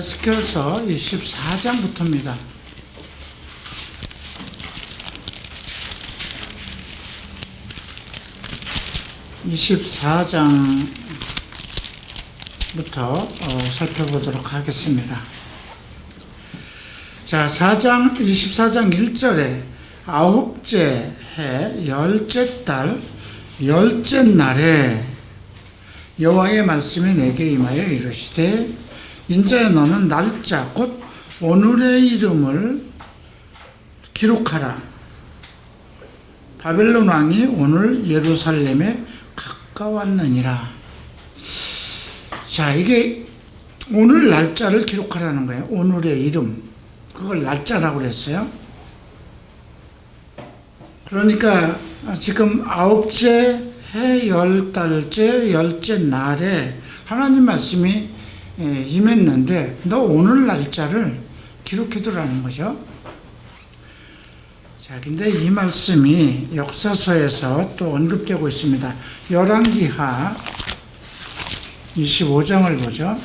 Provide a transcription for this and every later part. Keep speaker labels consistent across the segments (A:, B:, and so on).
A: 에스겔서 24장부터입니다. (24장부터) 살펴보도록 하겠습니다. 자, 24장 1절에 아홉째 해 열째 달 열째 날에 여호와의 말씀이 내게 임하여 이르시되 인자야 너는 날짜 곧 오늘의 이름을 기록하라. 바벨론 왕이 오늘 예루살렘에 가까웠느니라. 자, 이게 오늘 날짜를 기록하라는 거예요. 오늘의 이름, 그걸 날짜라고 그랬어요. 그러니까 지금 아홉째 해 열 달째 열째 날에 하나님 말씀이 임했는데 너 오늘 날짜를 기록해두라는 거죠. 자, 근데 이 말씀이 역사서에서 또 언급되고 있습니다. 열왕기하 25장을 보죠.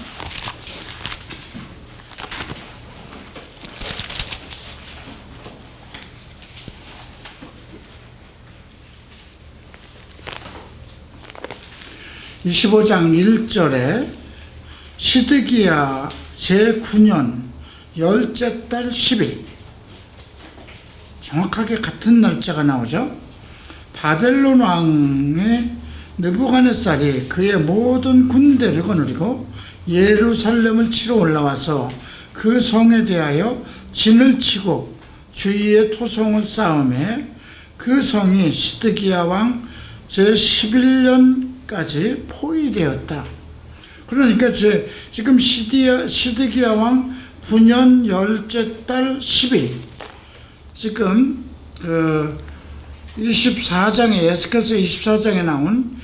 A: (25장) 1절에 시드기야 제9년 열째 달 10일, 정확하게 같은 날짜가 나오죠. 바벨론 왕의 느부갓네살이 그의 모든 군대를 거느리고 예루살렘을 치러 올라와서 그 성에 대하여 진을 치고 주위에 토성을 쌓음에 그 성이 시드기야 왕 제11년까지 포위되었다. 그러니까 지금 시드기야 왕 9년 열째 달 10일, 지금 24장에 에스겔서 24장에 나온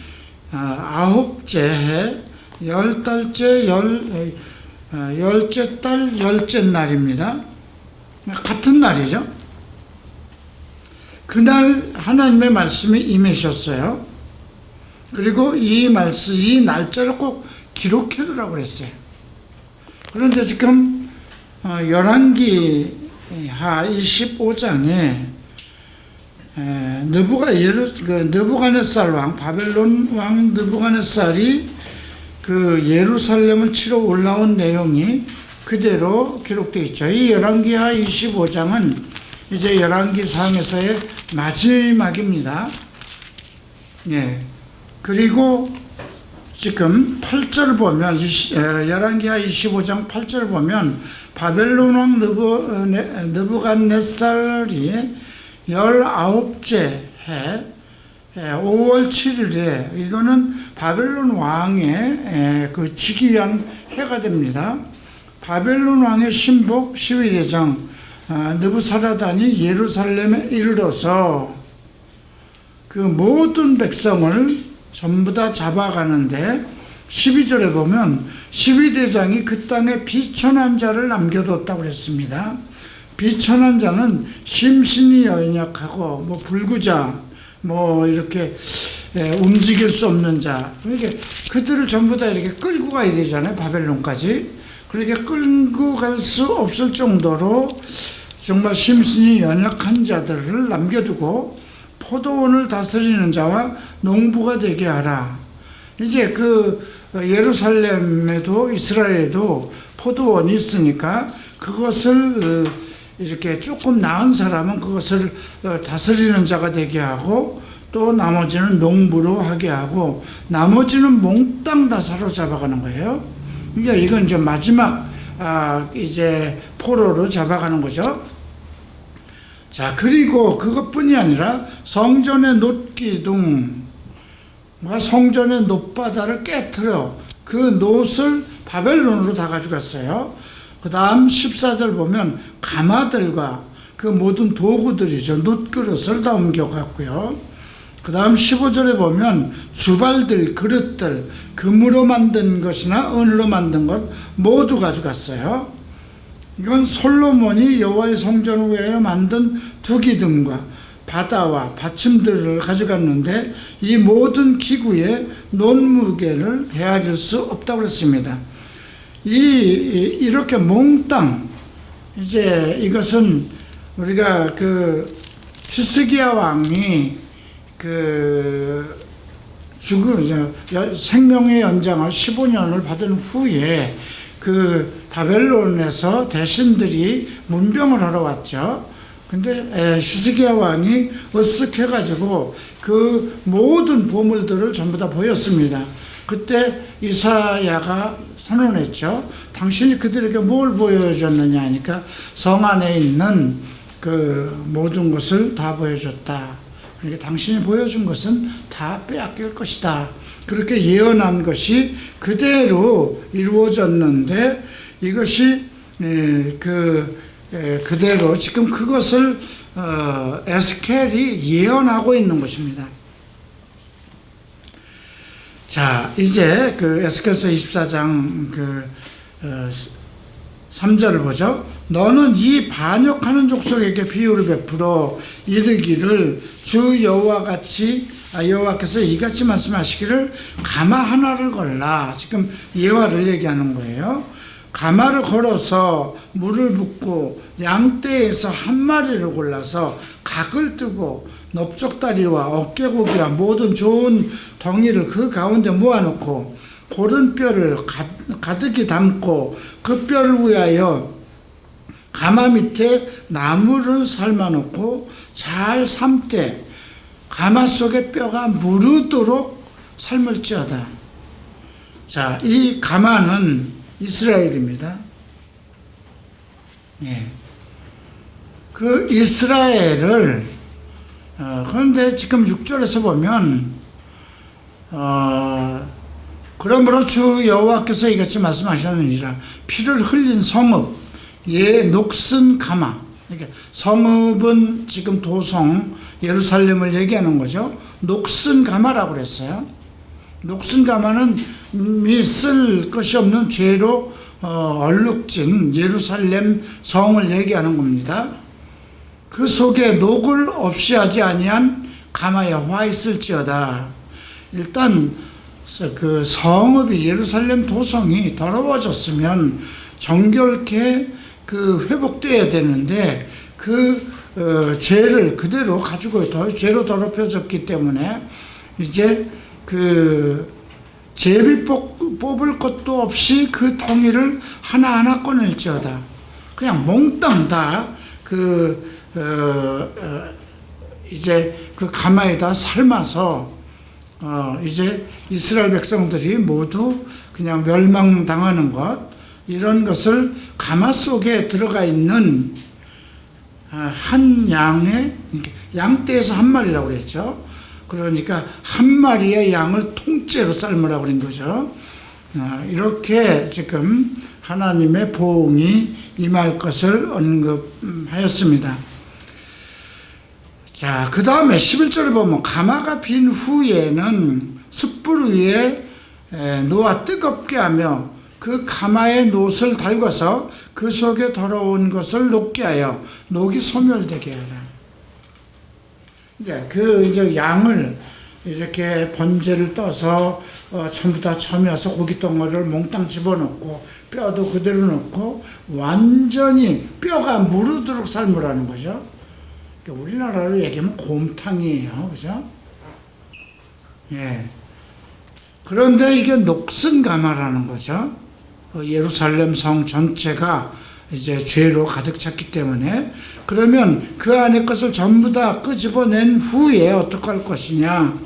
A: 아홉째 해 열달째 열째 달 열째 날입니다. 같은 날이죠. 그날 하나님의 말씀이 임하셨어요. 그리고 이 날짜를 꼭 기록해두라고 그랬어요. 그런데 지금 열왕기하 25장에 느부갓네살 왕, 바벨론 왕 느부갓네살이 그 예루살렘을 치러 올라온 내용이 그대로 기록되어 있죠. 이 열왕기하 25장은 이제 열왕기상에서의 마지막입니다. 예. 그리고 지금 8절 보면, 열왕기하 25장 8절 보면 바벨론 왕 느부갓네살이 19째 해 5월 7일에 이거는 바벨론 왕의 그 즉위한 해가 됩니다. 바벨론 왕의 신복 시위대장 느부사라단이 예루살렘에 이르러서 그 모든 백성을 전부 다 잡아가는데 12절에 보면 시위대장이 그 땅에 비천한 자를 남겨뒀다고 그랬습니다. 비천한 자는 심신이 연약하고 불구자, 이렇게 움직일 수 없는 자, 그러니까 그들을 전부 다 이렇게 끌고 가야 되잖아요. 바벨론까지. 그렇게 끌고 갈 수 없을 정도로 정말 심신이 연약한 자들을 남겨두고 포도원을 다스리는 자와 농부가 되게 하라. 이제 그 예루살렘에도 이스라엘에도 포도원이 있으니까 그것을 이렇게 조금 나은 사람은 그것을 다스리는 자가 되게 하고, 또 나머지는 농부로 하게 하고, 나머지는 몽땅 다 사로잡아가는 거예요. 그러니까 이건 이제 마지막 이제 포로로 잡아가는 거죠. 자, 그리고 그것뿐이 아니라 성전의 놋기둥, 성전의 놋바다를 깨트려 그 놋을 바벨론으로 다 가져갔어요. 그 다음 14절 보면 가마들과 그 모든 도구들이죠. 놋그릇을 다 옮겨갔고요. 그 다음 15절에 보면 주발들, 그릇들, 금으로 만든 것이나 은으로 만든 것 모두 가져갔어요. 이건 솔로몬이 여호와의 성전을 위하여 만든 두기등과 바다와 받침들을 가져갔는데 이 모든 기구의 논무게를 헤아릴 수 없다고 그랬습니다. 이렇게 몽땅, 이제 이것은 우리가 그 히스기야 왕이 그 생명의 연장을 15년을 받은 후에 그 바벨론에서 대신들이 문병을 하러 왔죠. 근데 히스기야 왕이 으쓱해가지고 그 모든 보물들을 전부 다 보였습니다. 그때 이사야가 선언했죠. 당신이 그들에게 뭘 보여줬느냐 하니까 성 안에 있는 그 모든 것을 다 보여줬다. 그러니까 당신이 보여준 것은 다 빼앗길 것이다. 그렇게 예언한 것이 그대로 이루어졌는데 이것이 그대로 지금 그것을 에스겔이 예언하고 있는 것입니다. 자, 이제 그 에스겔서 24장 3절을 보죠. 너는 이 반역하는 족속에게 비유를 베풀어 이르기를 주 여호와께서 이같이 말씀하시기를 가마 하나를 걸라. 지금 예화를 얘기하는 거예요. 가마를 걸어서 물을 붓고 양떼에서 한 마리를 골라서 각을 뜨고 넓적다리와 어깨고기와 모든 좋은 덩이를 그 가운데 모아놓고 고른 뼈를 가득히 담고 그 뼈를 위하여 가마 밑에 나무를 삶아놓고 잘 삶되 가마 속에 뼈가 무르도록 삶을지어다. 자, 이 가마는 이스라엘입니다. 예. 그 이스라엘을 그런데 지금 6절에서 보면 그러므로 주 여호와께서 이같이 말씀하셨느니라. 피를 흘린 성읍 녹슨 가마. 그러니까 성읍은 지금 도성 예루살렘을 얘기하는 거죠. 녹슨 가마라고 그랬어요. 녹슨 가마는 쓸 것이 없는 죄로 얼룩진 예루살렘 성을 얘기하는 겁니다. 그 속에 녹을 없이 하지 아니한 가마에 화 있을지어다. 일단 그 성읍이 예루살렘 도성이 더러워졌으면 정결케 그 회복돼야 되는데 그 죄를 그대로 가지고 죄로 더럽혀졌기 때문에 이제 그 제비 뽑을 것도 없이 그 덩이를 하나하나 꺼낼지어다. 그냥 몽땅 다 이제 그 가마에다 삶아서 이제 이스라엘 백성들이 모두 그냥 멸망당하는 것, 이런 것을 가마 속에 들어가 있는 한 양떼에서 한 마리라고 그랬죠. 그러니까 한 마리의 양을 통째로 삶으라고 그런 거죠. 이렇게 지금 하나님의 보응이 임할 것을 언급하였습니다. 자, 그 다음에 11절에 보면 가마가 빈 후에는 숯불 위에 놓아 뜨겁게 하며 그 가마에 놋을 달궈서 그 속에 더러운 것을 녹게 하여 녹이 소멸되게 하라. 이제 양을 이렇게 번제를 떠서 전부 다 점여서 고기 덩어리를 몽땅 집어넣고 뼈도 그대로 넣고 완전히 뼈가 무르도록 삶으라는 거죠. 우리나라로 얘기하면 곰탕이에요, 그죠? 예. 그런데 이게 녹슨 가마라는 거죠. 예루살렘 성 전체가 이제 죄로 가득 찼기 때문에, 그러면 그 안에 것을 전부 다 끄집어낸 후에 어떻게 할 것이냐?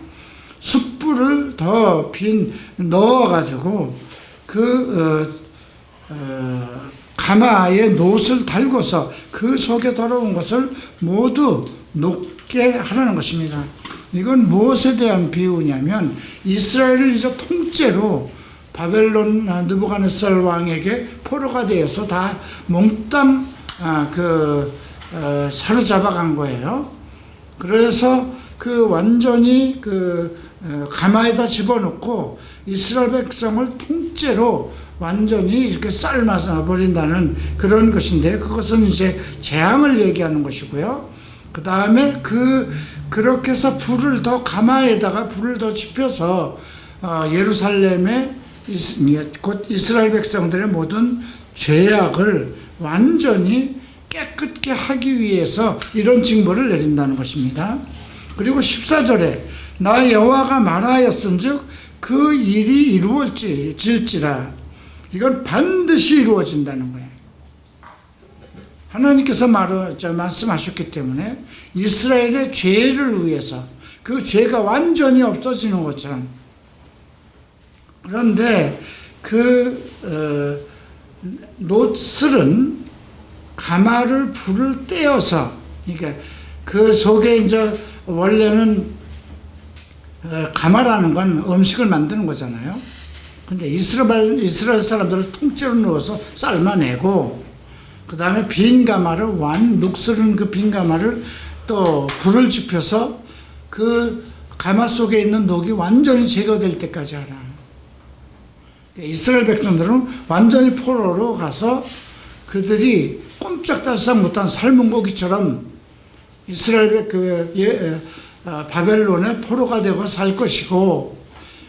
A: 숯불을 더 넣어가지고 가마에 놋을 달궈서 그 속에 더러운 것을 모두 녹게 하라는 것입니다. 이건 무엇에 대한 비유냐면 이스라엘을 이제 통째로 바벨론 느부갓네살 왕에게 포로가 되어서 다 몽땅 사로잡아 간 거예요. 그래서 완전히 가마에다 집어넣고 이스라엘 백성을 통째로 완전히 이렇게 삶아서 버린다는 그런 것인데, 그것은 이제 재앙을 얘기하는 것이고요. 그 다음에 그렇게 해서 가마에다가 불을 더 지펴서 예루살렘에 곧 이스라엘 백성들의 모든 죄악을 완전히 깨끗게 하기 위해서 이런 징벌을 내린다는 것입니다. 그리고 14절에 나 여호와가 말하였은즉 그 일이 이루어질지라. 이건 반드시 이루어진다는 거예요. 하나님께서 말씀하셨기 때문에 이스라엘의 죄를 위해서 그 죄가 완전히 없어지는 것처럼. 그런데 롯은 가마를 불을 떼어서, 그러니까 그 속에 이제 원래는 가마라는 건 음식을 만드는 거잖아요. 근데 이스라엘 사람들을 통째로 넣어서 삶아내고, 그 다음에 빈 가마를 녹슬은 그 빈 가마를 또 불을 지펴서 그 가마 속에 있는 녹이 완전히 제거될 때까지 하라. 이스라엘 백성들은 완전히 포로로 가서 그들이 꼼짝달싹 못한 삶은 고기처럼 이스라엘 바벨론의 포로가 되고 살 것이고,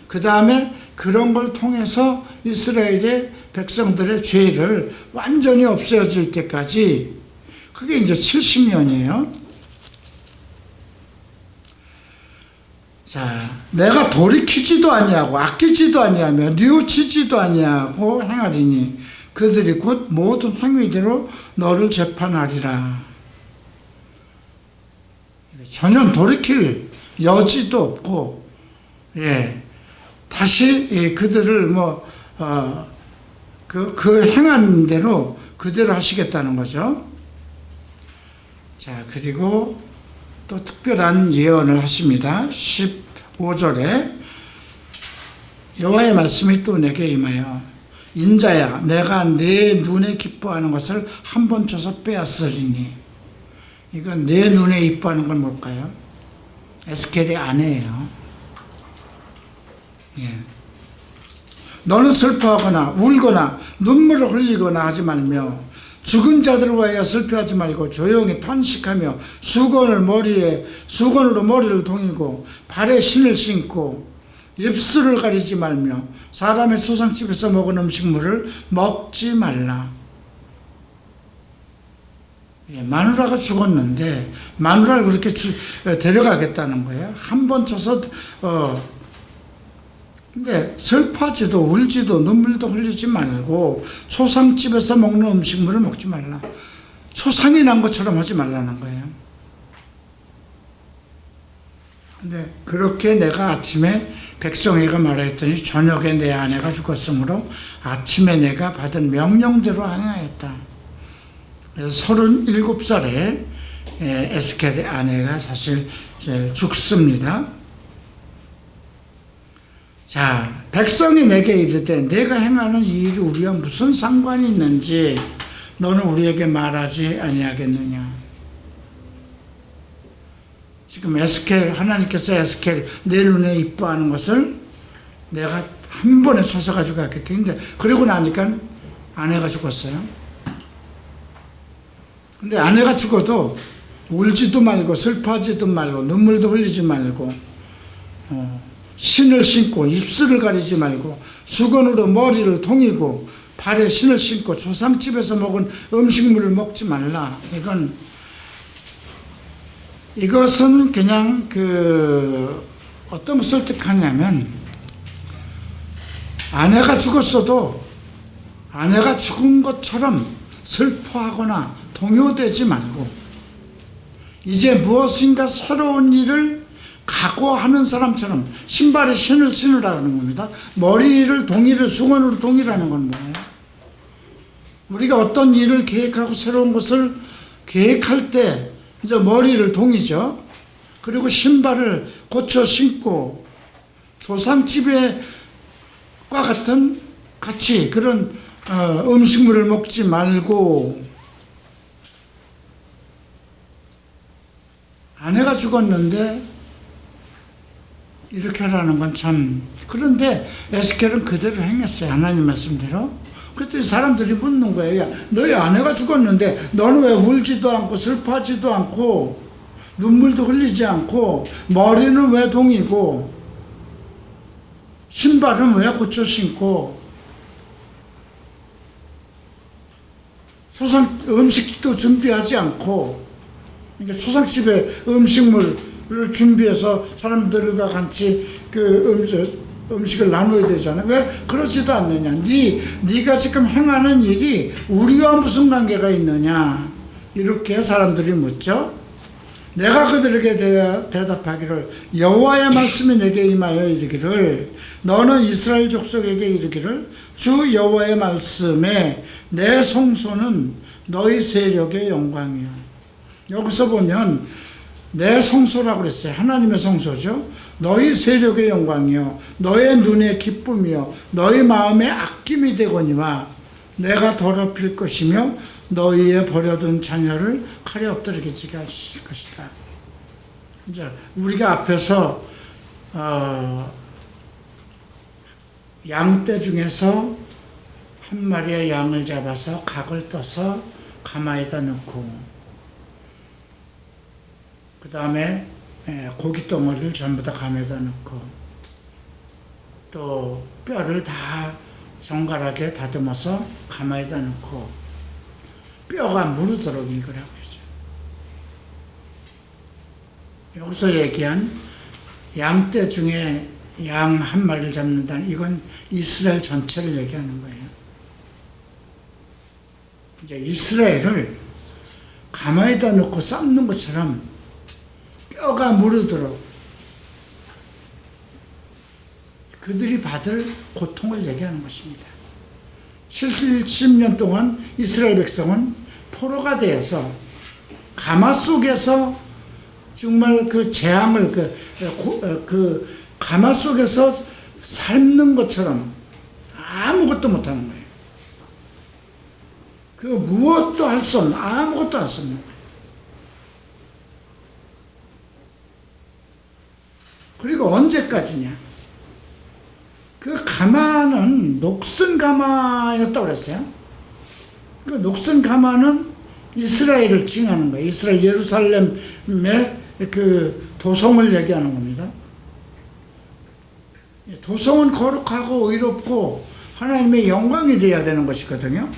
A: 그 다음에 그런 걸 통해서 이스라엘의 백성들의 죄를 완전히 없애질 때까지, 그게 이제 70년이에요. 자, 내가 돌이키지도 아니하고 아끼지도 아니하며 뉘우치지도 아니하고 행하리니 그들이 곧 모든 행위대로 너를 재판하리라. 전혀 돌이킬 여지도 없고, 다시 그들을 그 행한 대로 그대로 하시겠다는 거죠. 자, 그리고 또 특별한 예언을 하십니다. 15절에 여호와의 말씀이 또 내게 임하여 인자야 내가 내 눈에 기뻐하는 것을 한 번 쳐서 빼앗으리니. 이건 내 눈에 기뻐하는 건 뭘까요? 에스겔의 아내예요. 너는 슬퍼하거나 울거나 눈물을 흘리거나 하지 말며 죽은 자들을 위하여 슬퍼하지 말고 조용히 탄식하며 수건으로 머리를 동이고 발에 신을 신고 입술을 가리지 말며 사람의 수상집에서 먹은 음식물을 먹지 말라. 마누라가 죽었는데 마누라를 그렇게 데려가겠다는 거예요. 한 번 쳐서 근데 슬퍼하지도 울지도 눈물도 흘리지 말고 초상집에서 먹는 음식물을 먹지 말라. 초상이 난 것처럼 하지 말라는 거예요. 근데 그렇게 내가 아침에 백성에게 말했더니 저녁에 내 아내가 죽었으므로 아침에 내가 받은 명령대로 행하였다. 그래서 37살에 에스겔의 아내가 사실 죽습니다. 자, 백성이 내게 이르되 내가 행하는 이 일이 우리와 무슨 상관이 있는지 너는 우리에게 말하지 아니하겠느냐. 지금 하나님께서 에스겔 내 눈에 이뻐하는 것을 내가 한 번에 쳐서 가지고 갔기 때문에, 그러고 나니까 아내가 죽었어요. 근데 아내가 죽어도 울지도 말고 슬퍼하지도 말고 눈물도 흘리지 말고 신을 신고 입술을 가리지 말고 수건으로 머리를 동이고 발에 신을 신고 조상집에서 먹은 음식물을 먹지 말라. 이것은 그냥 어떤 것을 뜻하냐면, 아내가 죽었어도 아내가 죽은 것처럼 슬퍼하거나 동요되지 말고 이제 무엇인가 새로운 일을 각오하는 사람처럼 신발에 신을 신으라는 겁니다. 머리를 동이를 수건으로 동이라는 건 뭐예요? 우리가 어떤 일을 계획하고 새로운 것을 계획할 때 이제 머리를 동이죠. 그리고 신발을 고쳐 신고 조상집과 같이 그런 음식물을 먹지 말고. 아내가 죽었는데 이렇게 하라는 건 참. 그런데 에스겔은 그대로 행했어요. 하나님 말씀대로. 그랬더니 사람들이 묻는 거예요. 야, 너희 아내가 죽었는데 너는 왜 울지도 않고 슬퍼하지도 않고 눈물도 흘리지 않고 머리는 왜 동이고. 신발은 왜 고쳐 신고, 음식도 준비하지 않고, 그러니까 초상집에 음식물을 준비해서 사람들과 같이 음식을 나눠야 되잖아. 왜 그러지도 않느냐? 네가 지금 행하는 일이 우리와 무슨 관계가 있느냐? 이렇게 사람들이 묻죠. 내가 그들에게 대답하기를, 여호와의 말씀이 내게 임하여 이르기를, 너는 이스라엘 족속에게 이르기를, 주 여호와의 말씀에 내 성소는 너희 세력의 영광이요. 여기서 보면 내 성소라고 그랬어요. 하나님의 성소죠. 너희 세력의 영광이요, 너의 눈의 기쁨이요, 너희 마음의 아낌이 되거니와 내가 더럽힐 것이며 너희의 버려둔 자녀를 칼에 엎드리게 지게 하실 것이다. 이제 우리가 앞에서 양떼 중에서 한 마리의 양을 잡아서 각을 떠서 가마에다 넣고, 그 다음에 고기 덩어리를 전부 다 가마에다 넣고, 또 뼈를 다 정갈하게 다듬어서 가마에다 넣고, 뼈가 무르도록 익으라고 그러죠. 여기서 얘기한 양떼 중에 양 한 마리를 잡는다는, 이건 이스라엘 전체를 얘기하는 거예요. 이제 이스라엘을 가마에다 넣고 삶는 것처럼 뼈가 무르도록 그들이 받을 고통을 얘기하는 것입니다. 70년 동안 이스라엘 백성은 포로가 되어서 가마 속에서 정말 그 재앙을 그 가마 속에서 삶는 것처럼 아무것도 못하는 거예요. 그 무엇도 할 수 없는, 아무것도 할 수 없는 거예요. 그리고 언제까지냐? 그 가마는 녹슨 가마였다고 그랬어요. 그 녹슨 가마는 이스라엘을 칭하는 거예요. 이스라엘 예루살렘의 그 도성을 얘기하는 겁니다. 도성은 거룩하고 의롭고 하나님의 영광이 되어야 되는 것이거든요.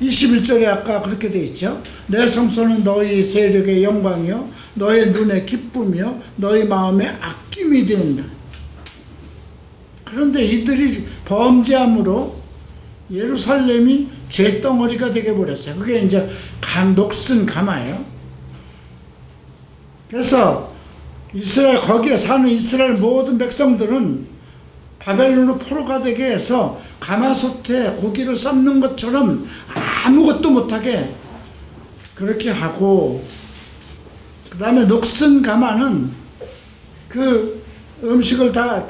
A: 21절에 아까 그렇게 돼 있죠. 내 성소는 너희 세력의 영광이요, 너의 눈의 기쁨이요, 너희 마음의 아낌이 된다. 그런데 이들이 범죄함으로 예루살렘이 죄덩어리가 되게 버렸어요. 그게 이제 녹슨 가마예요. 그래서 거기에 사는 이스라엘 모든 백성들은 바벨론으로 포로가 되게 해서 가마솥에 고기를 삶는 것처럼 아무것도 못하게 그렇게 하고, 그 다음에 녹슨 가마는 그 음식을 다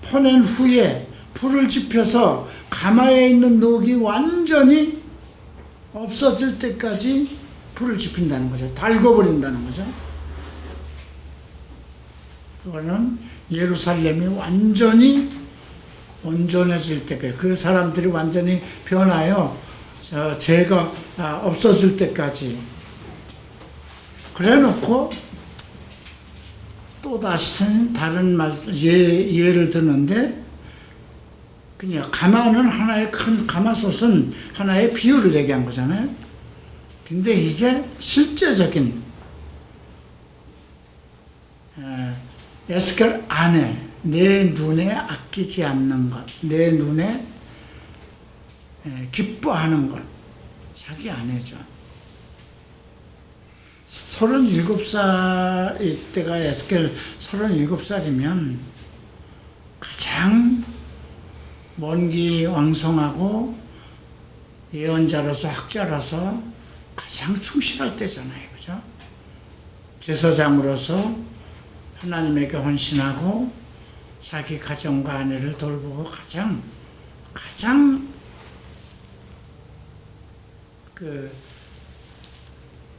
A: 퍼낸 후에 불을 지펴서 가마에 있는 녹이 완전히 없어질 때까지 불을 지핀다는 거죠. 달궈버린다는 거죠. 그거는 예루살렘이 완전히 온전해질 때까지, 그 사람들이 완전히 변하여 죄가 없어질 때까지. 그래 놓고 또 다시 다른 예를 드는데, 그냥 가마는 하나의 큰 가마솥은 하나의 비유를 얘기한 거잖아요. 근데 이제 실제적인 에스겔 안에 내 눈에 아끼지 않는 것, 내 눈에 기뻐하는 것, 자기 아내죠. 37살 이때가 에스겔 37살이면 가장 먼기왕성하고 예언자로서 학자로서 가장 충실할 때잖아요. 그죠? 제사장으로서 하나님에게 헌신하고 자기 가정과 아내를 돌보고 가장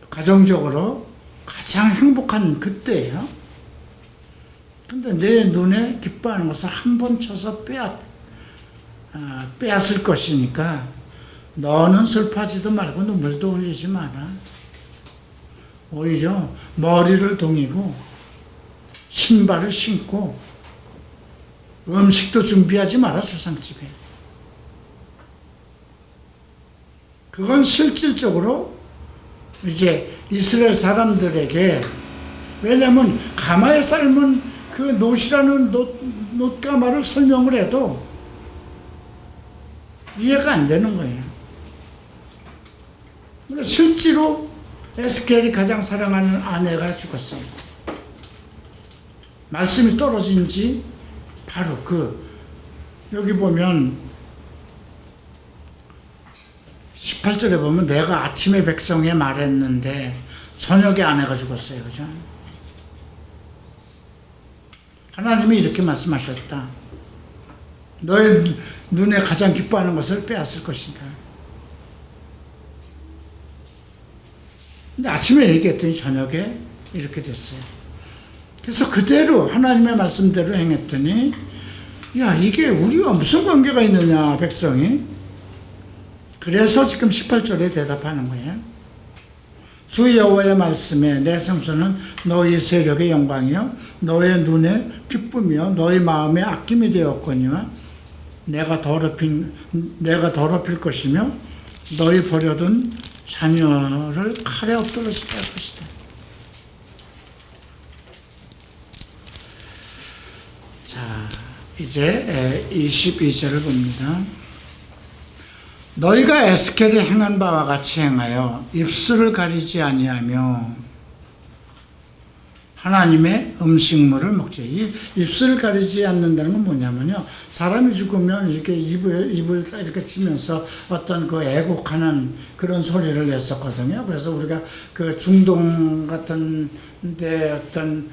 A: 가정적으로 가장 행복한 그때예요. 근데 내 눈에 기뻐하는 것을 한 번 쳐서 빼앗을 것이니까 너는 슬퍼하지도 말고 눈물도 흘리지 마라. 오히려 머리를 동이고 신발을 신고 음식도 준비하지 마라, 조상집에. 그건 실질적으로 이제 이스라엘 사람들에게, 왜냐하면 가마에 삶은 그 놋이라는 놋가마를 설명을 해도 이해가 안 되는 거예요. 근데 실제로 에스겔이 가장 사랑하는 아내가 죽었어요. 말씀이 떨어진 지 바로 여기 보면 18절에 보면 내가 아침에 백성에 말했는데 저녁에 아내가 죽었어요. 그죠? 하나님이 이렇게 말씀하셨다. 너의 눈에 가장 기뻐하는 것을 빼앗을 것이다. 근데 아침에 얘기했더니 저녁에 이렇게 됐어요. 그래서 그대로 하나님의 말씀대로 행했더니, 야, 이게 우리와 무슨 관계가 있느냐, 백성이. 그래서 지금 18절에 대답하는 거예요. 주 여호와의 말씀에 내 성소는 너희 세력의 영광이요 너의 눈에 기쁨이요 너희 마음에 아낌이 되었거니와 내가 더럽힐 것이며 너희 버려둔 자녀를 칼에 엎드러지게 할 것이다. 자, 이제 22절을 봅니다. 너희가 에스겔이 행한 바와 같이 행하여 입술을 가리지 아니하며 하나님의 음식물을 먹지. 이 입술을 가리지 않는다는 건 뭐냐면요, 사람이 죽으면 이렇게 입을 이렇게 치면서 어떤 애곡하는 그런 소리를 냈었거든요. 그래서 우리가 중동 같은 데 어떤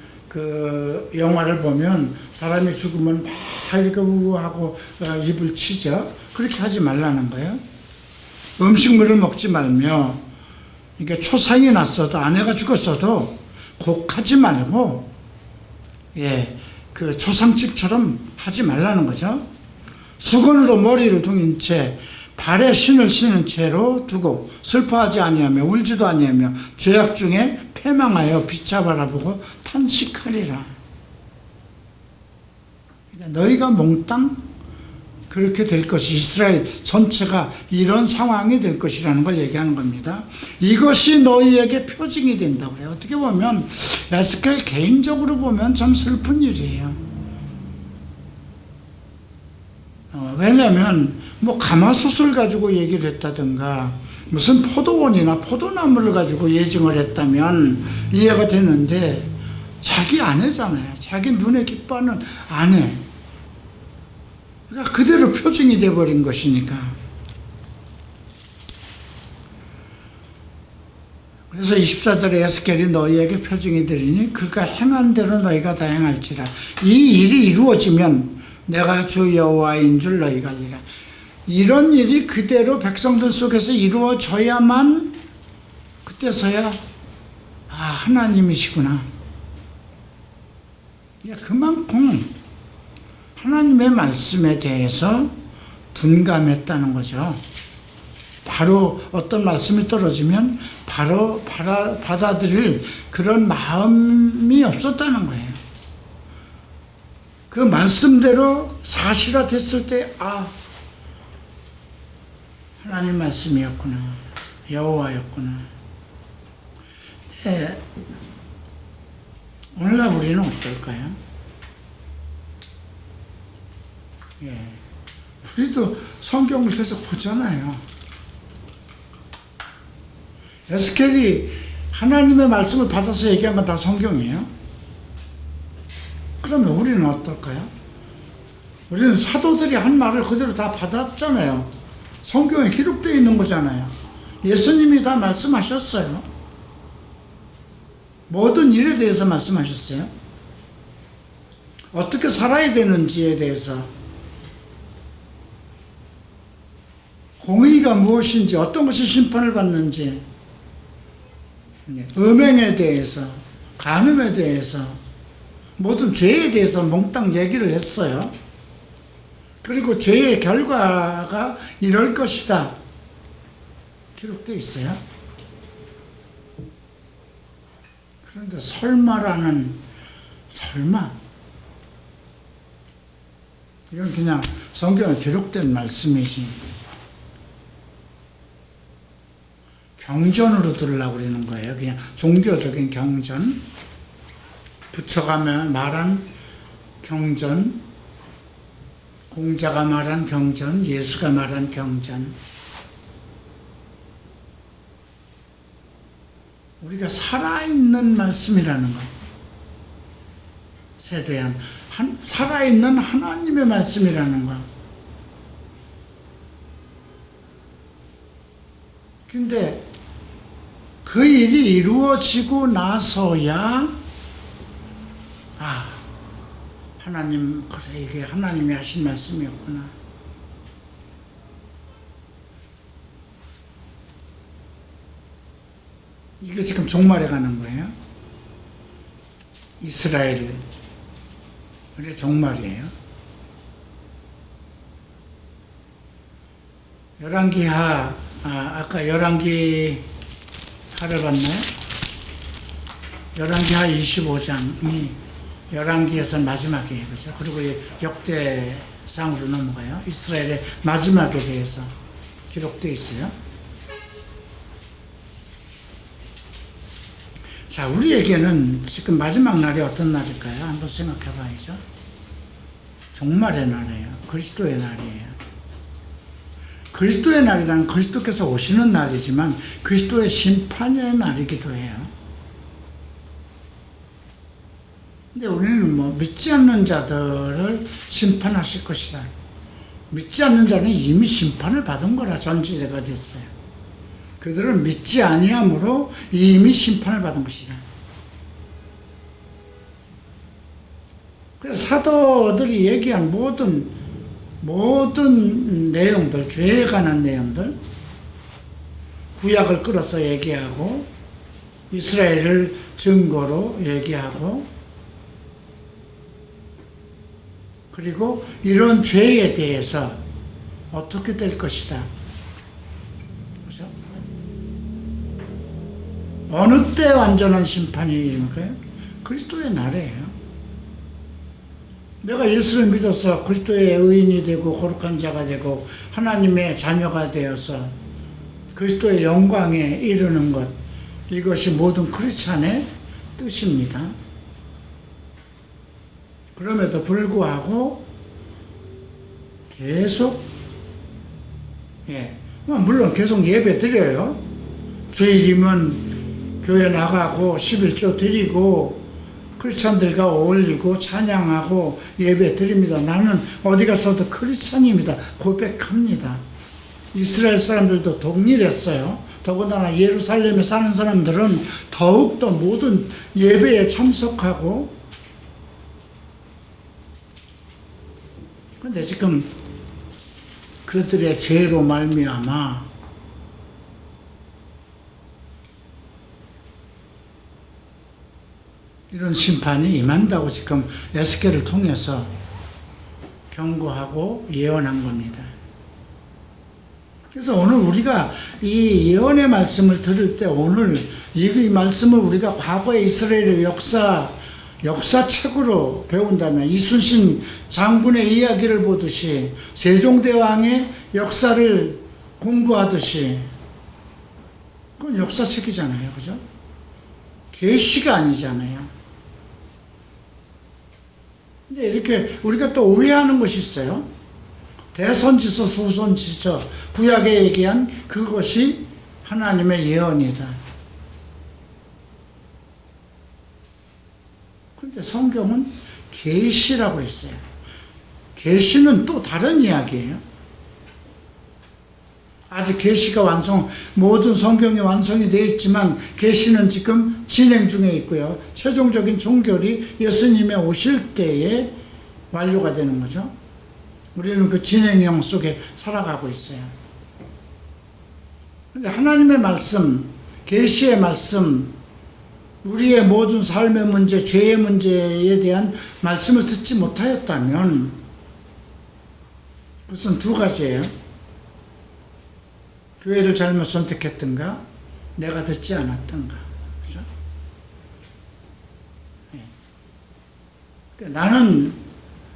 A: 영화를 보면 사람이 죽으면 막 이렇게 우하고 입을 치죠. 그렇게 하지 말라는 거예요. 음식물을 먹지 말며, 이게 초상이 났어도 아내가 죽었어도 곡하지 말고, 초상집처럼 하지 말라는 거죠. 수건으로 머리를 둥인 채 발에 신을 신은 채로 두고 슬퍼하지 아니하며 울지도 아니하며 죄악 중에 패망하여 빛을 바라보고 탄식하리라. 그러니까 너희가 몽땅 그렇게 될 것이, 이스라엘 전체가 이런 상황이 될 것이라는 걸 얘기하는 겁니다. 이것이 너희에게 표징이 된다고 그래요. 어떻게 보면 에스겔 개인적으로 보면 참 슬픈 일이에요. 왜냐하면 가마솥을 가지고 얘기를 했다든가 무슨 포도원이나 포도나무를 가지고 예증을 했다면 이해가 되는데, 자기 아내잖아요. 자기 눈에 기뻐하는 아내. 그러니까 그대로 표징이 돼버린 것이니까. 그래서 24절에 에스겔이 너희에게 표징이 되리니 그가 행한 대로 너희가 다 행할지라. 이 일이 이루어지면 내가 주 여호와인 줄 너희가 알리라. 이런 일이 그대로 백성들 속에서 이루어져야만 그때서야 하나님이시구나. 그만큼 하나님의 말씀에 대해서 둔감했다는 거죠. 바로 어떤 말씀이 떨어지면 바로 받아들일 그런 마음이 없었다는 거예요. 그 말씀대로 사실화 됐을 때, 하나님 말씀이었구나, 여호와였구나. 네. 오늘날 우리는 어떨까요? 우리도 성경을 계속 보잖아요. 에스겔이 하나님의 말씀을 받아서 얘기한 건 다 성경이에요. 그러면 우리는 어떨까요? 우리는 사도들이 한 말을 그대로 다 받았잖아요. 성경에 기록되어 있는 거잖아요. 예수님이 다 말씀하셨어요. 모든 일에 대해서 말씀하셨어요. 어떻게 살아야 되는지에 대해서, 공의가 무엇인지, 어떤 것이 심판을 받는지, 음행에 대해서, 간음에 대해서, 모든 죄에 대해서 몽땅 얘기를 했어요. 그리고 죄의 결과가 이럴 것이다, 기록되어 있어요. 그런데 설마 이건 그냥 성경에 기록된 말씀이지. 경전으로 들으려고 그러는 거예요. 그냥 종교적인 경전. 부처가 말한 경전, 공자가 말한 경전, 예수가 말한 경전. 우리가 살아있는 말씀이라는 거. 세대한 살아있는 하나님의 말씀이라는 거. 근데 그 일이 이루어지고 나서야 하나님, 그래, 이게 하나님이 하신 말씀이었구나. 이게 지금 종말에 가는 거예요. 이스라엘, 그래, 종말이에요. 열왕기하, 아까 열왕기하를 봤나요? 열왕기하 25장이 열왕기에서 마지막이에요. 그죠? 그리고 역대상으로 넘어가요. 이스라엘의 마지막에 대해서 기록되어 있어요. 자, 우리에게는 지금 마지막 날이 어떤 날일까요? 한번 생각해 봐야죠. 종말의 날이에요. 그리스도의 날이에요. 그리스도의 날이란 그리스도께서 오시는 날이지만 그리스도의 심판의 날이기도 해요. 근데 우리는 믿지 않는 자들을 심판하실 것이다. 믿지 않는 자는 이미 심판을 받은 거라 전제가 됐어요. 그들은 믿지 아니함으로 이미 심판을 받은 것이다. 그래서 사도들이 얘기한 모든 내용들, 죄에 관한 내용들, 구약을 끌어서 얘기하고 이스라엘을 증거로 얘기하고, 그리고 이런 죄에 대해서 어떻게 될 것이다. 그렇죠? 어느 때 완전한 심판이 일까요? 그리스도의 날이에요. 내가 예수를 믿어서 그리스도의 의인이 되고 거룩한 자가 되고 하나님의 자녀가 되어서 그리스도의 영광에 이르는 것, 이것이 모든 크리스찬의 뜻입니다. 그럼에도 불구하고 계속, 물론 계속 예배 드려요. 주일이면 교회 나가고 11조 드리고 크리스찬들과 어울리고 찬양하고 예배 드립니다. 나는 어디 가서도 크리스찬입니다. 고백합니다. 이스라엘 사람들도 동일했어요. 더군다나 예루살렘에 사는 사람들은 더욱더 모든 예배에 참석하고, 근데 지금 그들의 죄로 말미암아 이런 심판이 임한다고 지금 에스겔을 통해서 경고하고 예언한 겁니다. 그래서 오늘 우리가 이 예언의 말씀을 들을 때, 오늘 이 말씀을 우리가 과거의 이스라엘의 역사책으로 배운다면, 이순신 장군의 이야기를 보듯이, 세종대왕의 역사를 공부하듯이, 그건 역사책이잖아요. 그죠? 계시가 아니잖아요. 근데 이렇게 우리가 또 오해하는 것이 있어요. 대선지서, 소선지서, 구약에 얘기한 그것이 하나님의 예언이다. 근데 성경은 계시라고 했어요. 계시는 또 다른 이야기예요. 아직 계시가 모든 성경이 완성이 되어 있지만 계시는 지금 진행 중에 있고요. 최종적인 종결이 예수님의 오실 때에 완료가 되는 거죠. 우리는 그 진행형 속에 살아가고 있어요. 근데 하나님의 말씀, 계시의 말씀, 우리의 모든 삶의 문제, 죄의 문제에 대한 말씀을 듣지 못하였다면 그것은 두 가지예요. 교회를 잘못 선택했던가, 내가 듣지 않았던가. 그죠?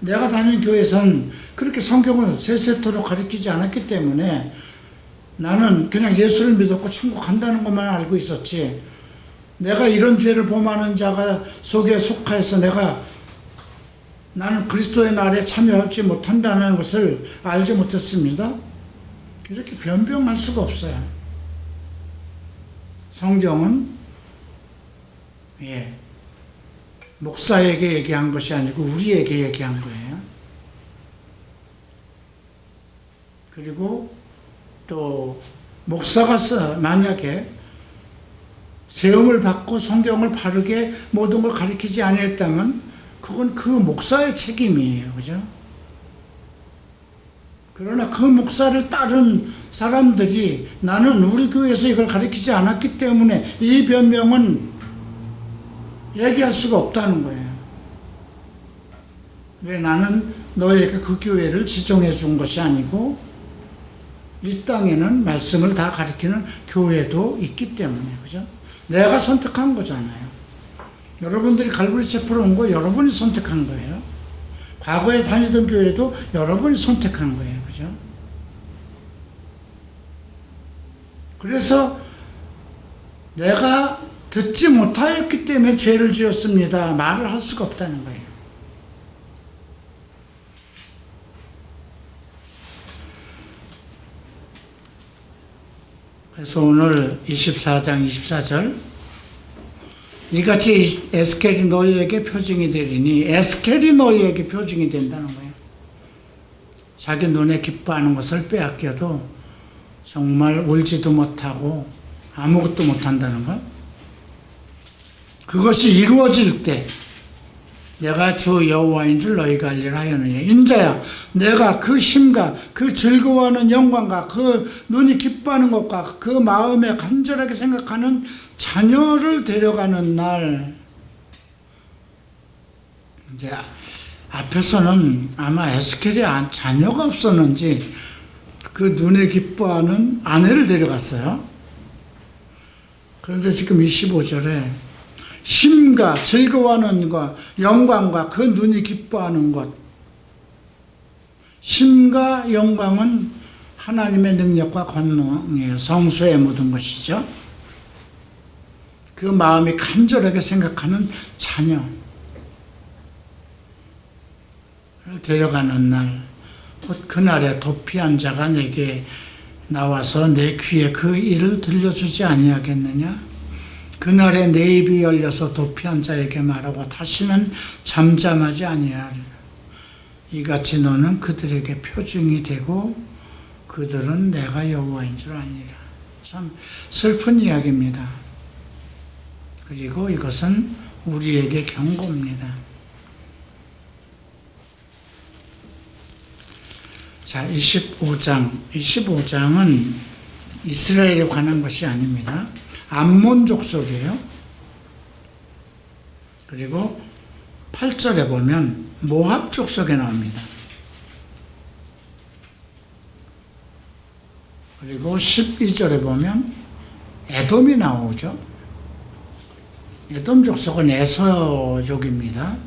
A: 내가 다니는 교회에서는 그렇게 성경을 세세토록 가르치지 않았기 때문에 나는 그냥 예수를 믿었고 천국 간다는 것만 알고 있었지, 내가 이런 죄를 범하는 자가 속에 속하여서 나는 그리스도의 날에 참여하지 못한다는 것을 알지 못했습니다. 이렇게 변명할 수가 없어요. 성경은 목사에게 얘기한 것이 아니고 우리에게 얘기한 거예요. 그리고 또 목사가 만약에 세움을 받고 성경을 바르게 모든 걸 가르치지 아니했다면 그건 그 목사의 책임이에요. 그죠? 그러나 그 목사를 따른 사람들이 나는 우리 교회에서 이걸 가르치지 않았기 때문에 이 변명은 얘기할 수가 없다는 거예요. 왜? 나는 너에게 그 교회를 지정해 준 것이 아니고 이 땅에는 말씀을 다 가르치는 교회도 있기 때문에, 그죠? 내가 선택한 거잖아요. 여러분들이 갈보리 체포로 온 거 여러분이 선택한 거예요. 과거에 다니던 교회도 여러분이 선택한 거예요. 그죠? 그래서 내가 듣지 못하였기 때문에 죄를 지었습니다. 말을 할 수가 없다는 거예요. 그래서 오늘 24장 24절 이같이 에스겔이 너희에게 표징이 되리니, 에스겔이 너희에게 표징이 된다는 거예요. 자기 눈에 기뻐하는 것을 빼앗겨도 정말 울지도 못하고 아무것도 못한다는 것. 그것이 이루어질 때 내가 주 여호와인 줄 너희가 알리라 하였느니라. 인자야, 내가 그 힘과 그 즐거워하는 영광과 그 눈이 기뻐하는 것과 그 마음에 간절하게 생각하는 자녀를 데려가는 날. 이제 앞에서는 아마 에스겔이 자녀가 없었는지 그 눈에 기뻐하는 아내를 데려갔어요. 그런데 지금 25절에 힘과 즐거워하는 것, 영광과 그 눈이 기뻐하는 것. 힘과 영광은 하나님의 능력과 권능이에요. 성소에 묻은 것이죠. 그 마음이 간절하게 생각하는 자녀를 데려가는 날, 곧 그날에 도피한 자가 내게 나와서 내 귀에 그 일을 들려주지 아니하겠느냐. 그날에 내 입이 열려서 도피한 자에게 말하고 다시는 잠잠하지 아니하리라. 이같이 너는 그들에게 표징이 되고 그들은 내가 여호와인 줄 아니라. 참 슬픈 이야기입니다. 그리고 이것은 우리에게 경고입니다. 자, 25장은 이스라엘에 관한 것이 아닙니다. 암몬 족속이에요. 그리고 8절에 보면 모압 족속에 나옵니다. 그리고 12절에 보면 에돔이 나오죠. 에돔 족속은 에서족입니다.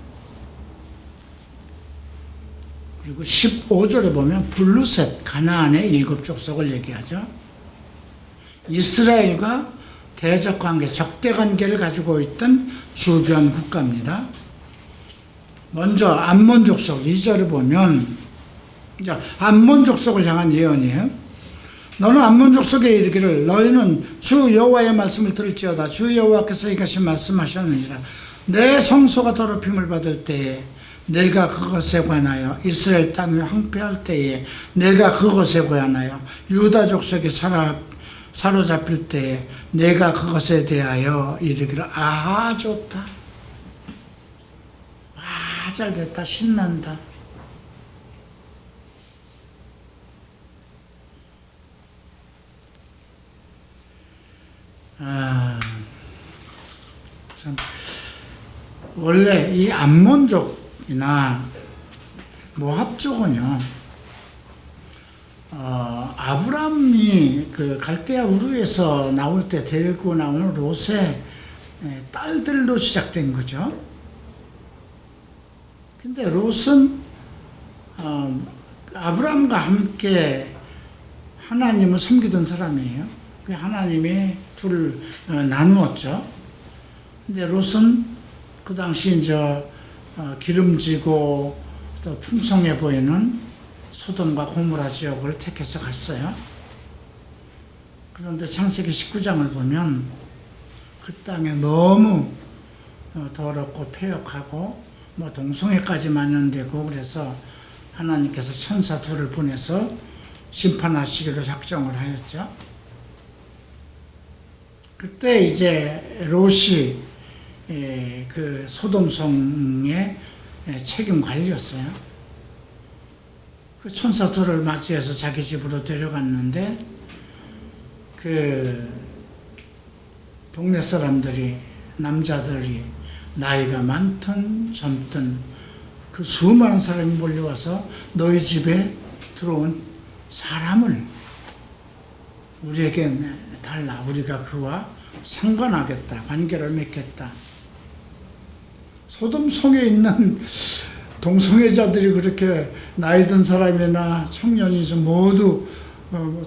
A: 그리고 15절에 보면 블루셋, 가나안의 7족속을 얘기하죠. 이스라엘과 대적 관계, 적대 관계를 가지고 있던 주변 국가입니다. 먼저 암몬 족속 2절을 보면 암몬 족속을 향한 예언이에요. 너는 암몬 족속에 이르기를 너희는 주 여호와의 말씀을 들을지어다. 주 여호와께서 이같이 말씀하셨느니라. 내 성소가 더럽힘을 받을 때에 내가 그것에 관하여 이스라엘 땅이 황폐할 때에 내가 그것에 관하여 유다 족속이 사로잡힐 때에 내가 그것에 대하여 이르기를 아 좋다, 아 잘됐다, 신난다. 참 원래 이 암몬족이나 모압족은요, 아브람이 그 갈대아 우르에서 나올 때 데리고 나오는 롯의 딸들로 시작된 거죠. 근데 롯은 아브라함과 함께 하나님을 섬기던 사람이에요. 하나님이 둘을 나누었죠. 근데 롯은 그 당시 이제 기름지고 또 풍성해 보이는 소돔과 고모라 지역을 택해서 갔어요. 그런데 창세기 19장을 보면 그 땅에 너무 더럽고 폐역하고 뭐 동성애까지 만연되고 그래서 하나님께서 천사 둘을 보내서 심판하시기로 작정을 하였죠. 그때 이제 롯이 그 소돔성의 책임 관리였어요. 그 천사 둘을 맞이해서 자기 집으로 데려갔는데 그 동네 사람들이 남자들이 나이가 많든 젊든 그 수많은 사람이 몰려와서 너희 집에 들어온 사람을 우리에게 달라. 우리가 그와 상관하겠다. 관계를 맺겠다. 소돔성에 있는 동성애자들이 그렇게 나이 든 사람이나 청년이 모두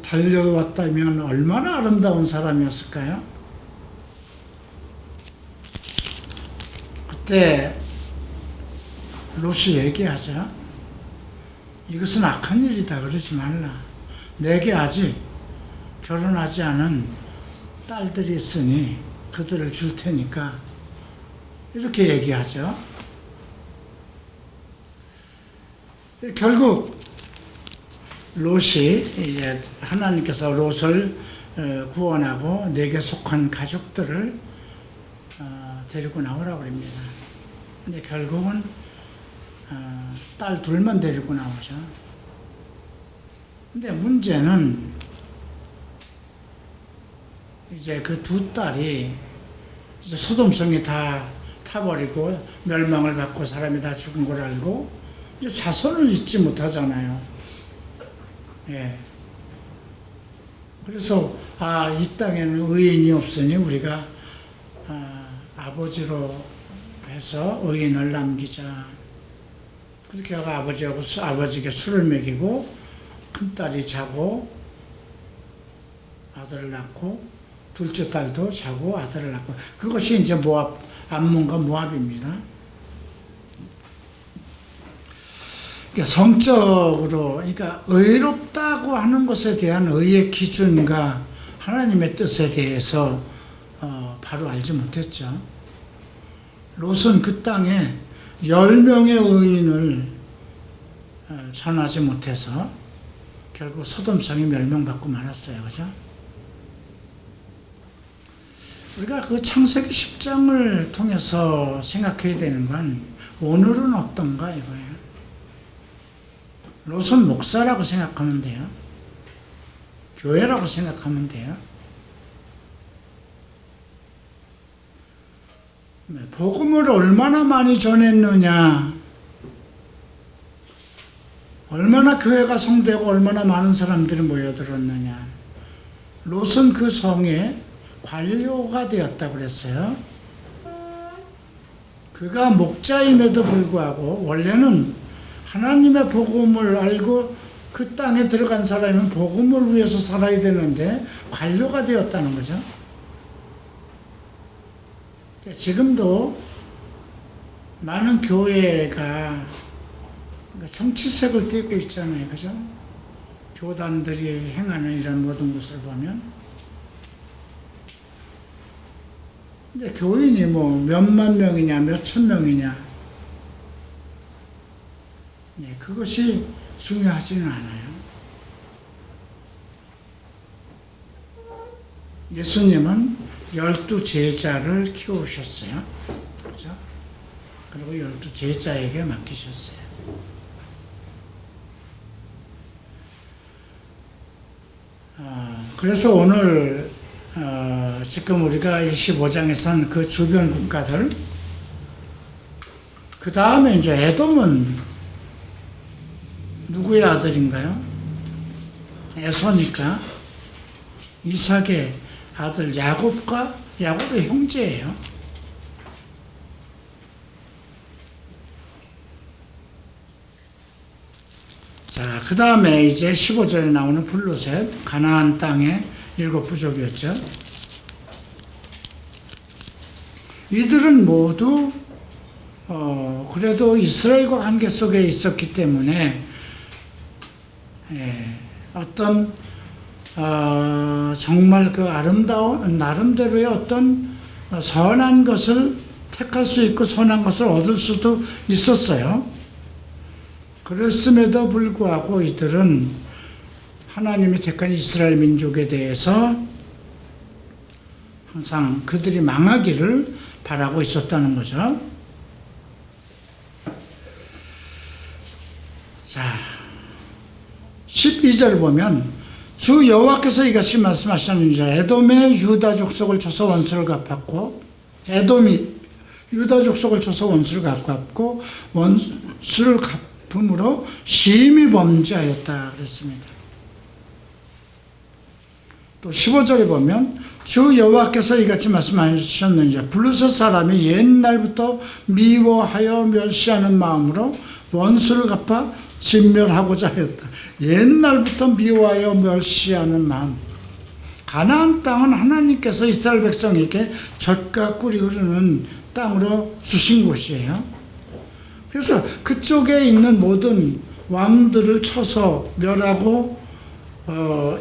A: 달려왔다면 얼마나 아름다운 사람이었을까요? 그때 롯이 얘기하죠. 이것은 악한 일이다. 그러지 말라. 내게 아직 결혼하지 않은 딸들이 있으니 그들을 줄 테니까 이렇게 얘기하죠. 결국 롯이 이제 하나님께서 롯을 구원하고 내게 속한 가족들을 데리고 나오라고 합니다. 근데 결국은 딸 둘만 데리고 나오죠. 근데 문제는 이제 그 두 딸이 이제 소돔성이 다 타버리고 멸망을 받고 사람이 다 죽은 걸 알고 이제 자손을 잊지 못하잖아요. 예. 그래서 이 땅에는 의인이 없으니 우리가 아버지로 해서 의인을 남기자. 그렇게 하고 아버지에게 술을 먹이고 큰딸이 자고 아들을 낳고 둘째 딸도 자고 아들을 낳고 그것이 이제 모압, 암몬과 모압입니다. 그러니까 성적으로 그러니까 의롭다고 하는 것에 대한 의의 기준과 하나님의 뜻에 대해서 바로 알지 못했죠. 롯은 그 땅에 10명의 의인을 전하지 못해서 결국 소돔성이 멸망받고 말았어요. 그죠? 우리가 그 창세기 10장을 통해서 생각해야 되는 건 오늘은 어떤가 이거예요. 롯은 목사라고 생각하면 돼요. 교회라고 생각하면 돼요. 복음을 얼마나 많이 전했느냐, 얼마나 교회가 성되고 얼마나 많은 사람들이 모여들었느냐. 롯은 그 성에 관료가 되었다고 그랬어요. 그가 목자임에도 불구하고 원래는 하나님의 복음을 알고 그 땅에 들어간 사람은 복음을 위해서 살아야 되는데 관료가 되었다는 거죠. 지금도 많은 교회가 정치색을 띠고 있잖아요. 그죠? 교단들이 행하는 이런 모든 것을 보면. 근데 교인이 뭐 몇만 명이냐, 몇천 명이냐. 네, 그것이 중요하지는 않아요. 예수님은 12 제자를 키우셨어요. 그죠? 그리고 12 제자에게 맡기셨어요. 그래서 오늘 지금 우리가 25장에선 그 주변 국가들, 그 다음에 이제 에돔은 누구의 아들인가요? 에서니까 이삭의 아들 야곱의 형제예요. 그 다음에 이제 15절에 나오는 블루셋, 가나안 땅의 7부족이었죠. 이들은 모두 그래도 이스라엘과 관계 속에 있었기 때문에 어떤 정말 그 아름다운 나름대로의 어떤 선한 것을 택할 수 있고 선한 것을 얻을 수도 있었어요. 그랬음에도 불구하고 이들은 하나님이 택한 이스라엘 민족에 대해서 항상 그들이 망하기를 바라고 있었다는 거죠. 자, 12절 보면 주 여호와께서 이같이 말씀하셨느니라. 에돔의 유다 족속을 쳐서 원수를 갚았고, 에돔이 유다 족속을 쳐서 원수를 갚았고 원수를 갚음으로 심히 범죄하였다 그랬습니다. 또 15절에 보면 주 여호와께서 이같이 말씀하셨느니라. 블루셋 사람이 옛날부터 미워하여 멸시하는 마음으로 원수를 갚아 진멸하고자 하였다. 옛날부터 미워하여 멸시하는 마음. 가나안 땅은 하나님께서 이스라엘 백성에게 젖과 꿀이 흐르는 땅으로 주신 곳이에요. 그래서 그쪽에 있는 모든 왕들을 쳐서 멸하고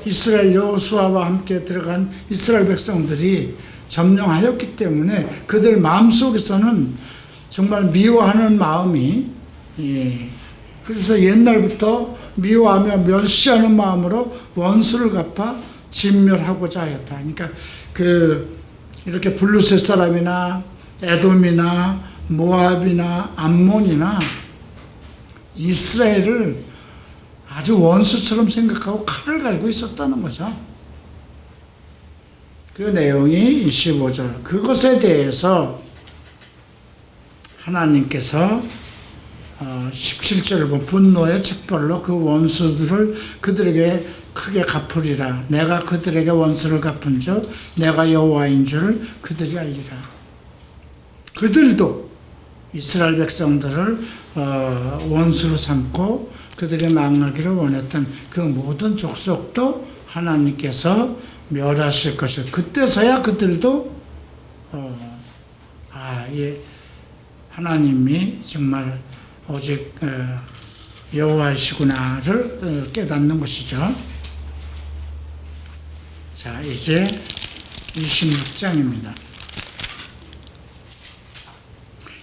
A: 이스라엘 여호수아와 함께 들어간 이스라엘 백성들이 점령하였기 때문에 그들 마음속에서는 정말 미워하는 마음이, 그래서 옛날부터 미워하며 멸시하는 마음으로 원수를 갚아 진멸하고자 하였다. 그러니까 이렇게 블루셋 사람이나 에돔이나 모압이나 암몬이나 이스라엘을 아주 원수처럼 생각하고 칼을 갈고 있었다는 거죠. 그 내용이 25절. 그것에 대해서 하나님께서 17절을 보면 분노의 책벌로 그 원수들을 그들에게 크게 갚으리라. 내가 그들에게 원수를 갚은 줄 내가 여호와인 줄을 그들이 알리라. 그들도 이스라엘 백성들을 원수로 삼고 그들이 망하기를 원했던 그 모든 족속도 하나님께서 멸하실 것을, 그때서야 그들도 하나님이 정말 오직 여호와이시구나를 깨닫는 것이죠. 자, 이제 26장입니다.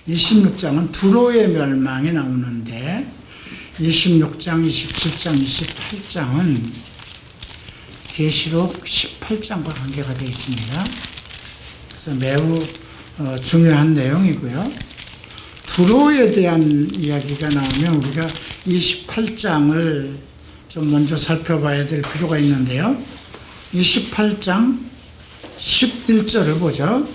A: 26장은 두로의 멸망이 나오는데 26장, 27장, 28장은 계시록 18장과 관계가 되어 있습니다. 그래서 매우 중요한 내용이고요. 두로에 대한 이야기가 나오면 우리가 28장을 좀 먼저 살펴봐야 될 필요가 있는데요. 28장 11절을 보죠.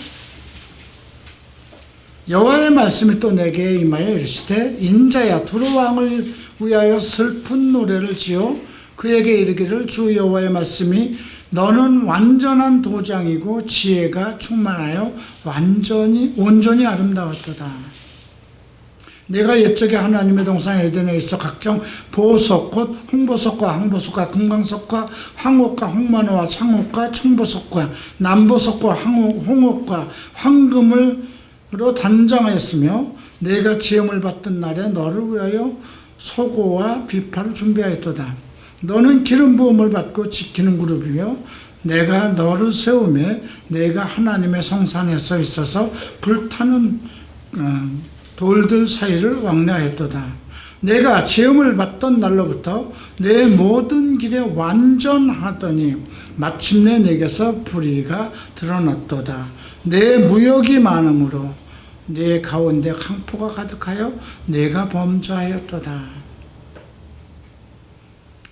A: 여호와의 말씀이 또 내게 임하여 이르시되 인자야 두로 왕을 위하여 슬픈 노래를 지어 그에게 이르기를 주 여호와의 말씀이 너는 완전한 도장이고 지혜가 충만하여 온전히 아름다웠도다. 내가 옛적에 하나님의 동산 에덴에 있어 각종 보석 곧 홍보석과 항보석과 금강석과 황옥과 홍마노와 창옥과 청보석과 남보석과 홍옥과 황금으로 단장하였으며 내가 지음을 받던 날에 너를 위하여 소고와 비파를 준비하였도다. 너는 기름 부음을 받고 지키는 그룹이며 내가 너를 세우며 내가 하나님의 성산에 서 있어서 불타는 돌들 사이를 왕래하였도다. 내가 지음을 받던 날로부터 내 모든 길에 완전하더니 마침내 내게서 불의가 드러났도다. 내 무역이 많으므로 내 가운데 강포가 가득하여 내가 범죄하였도다.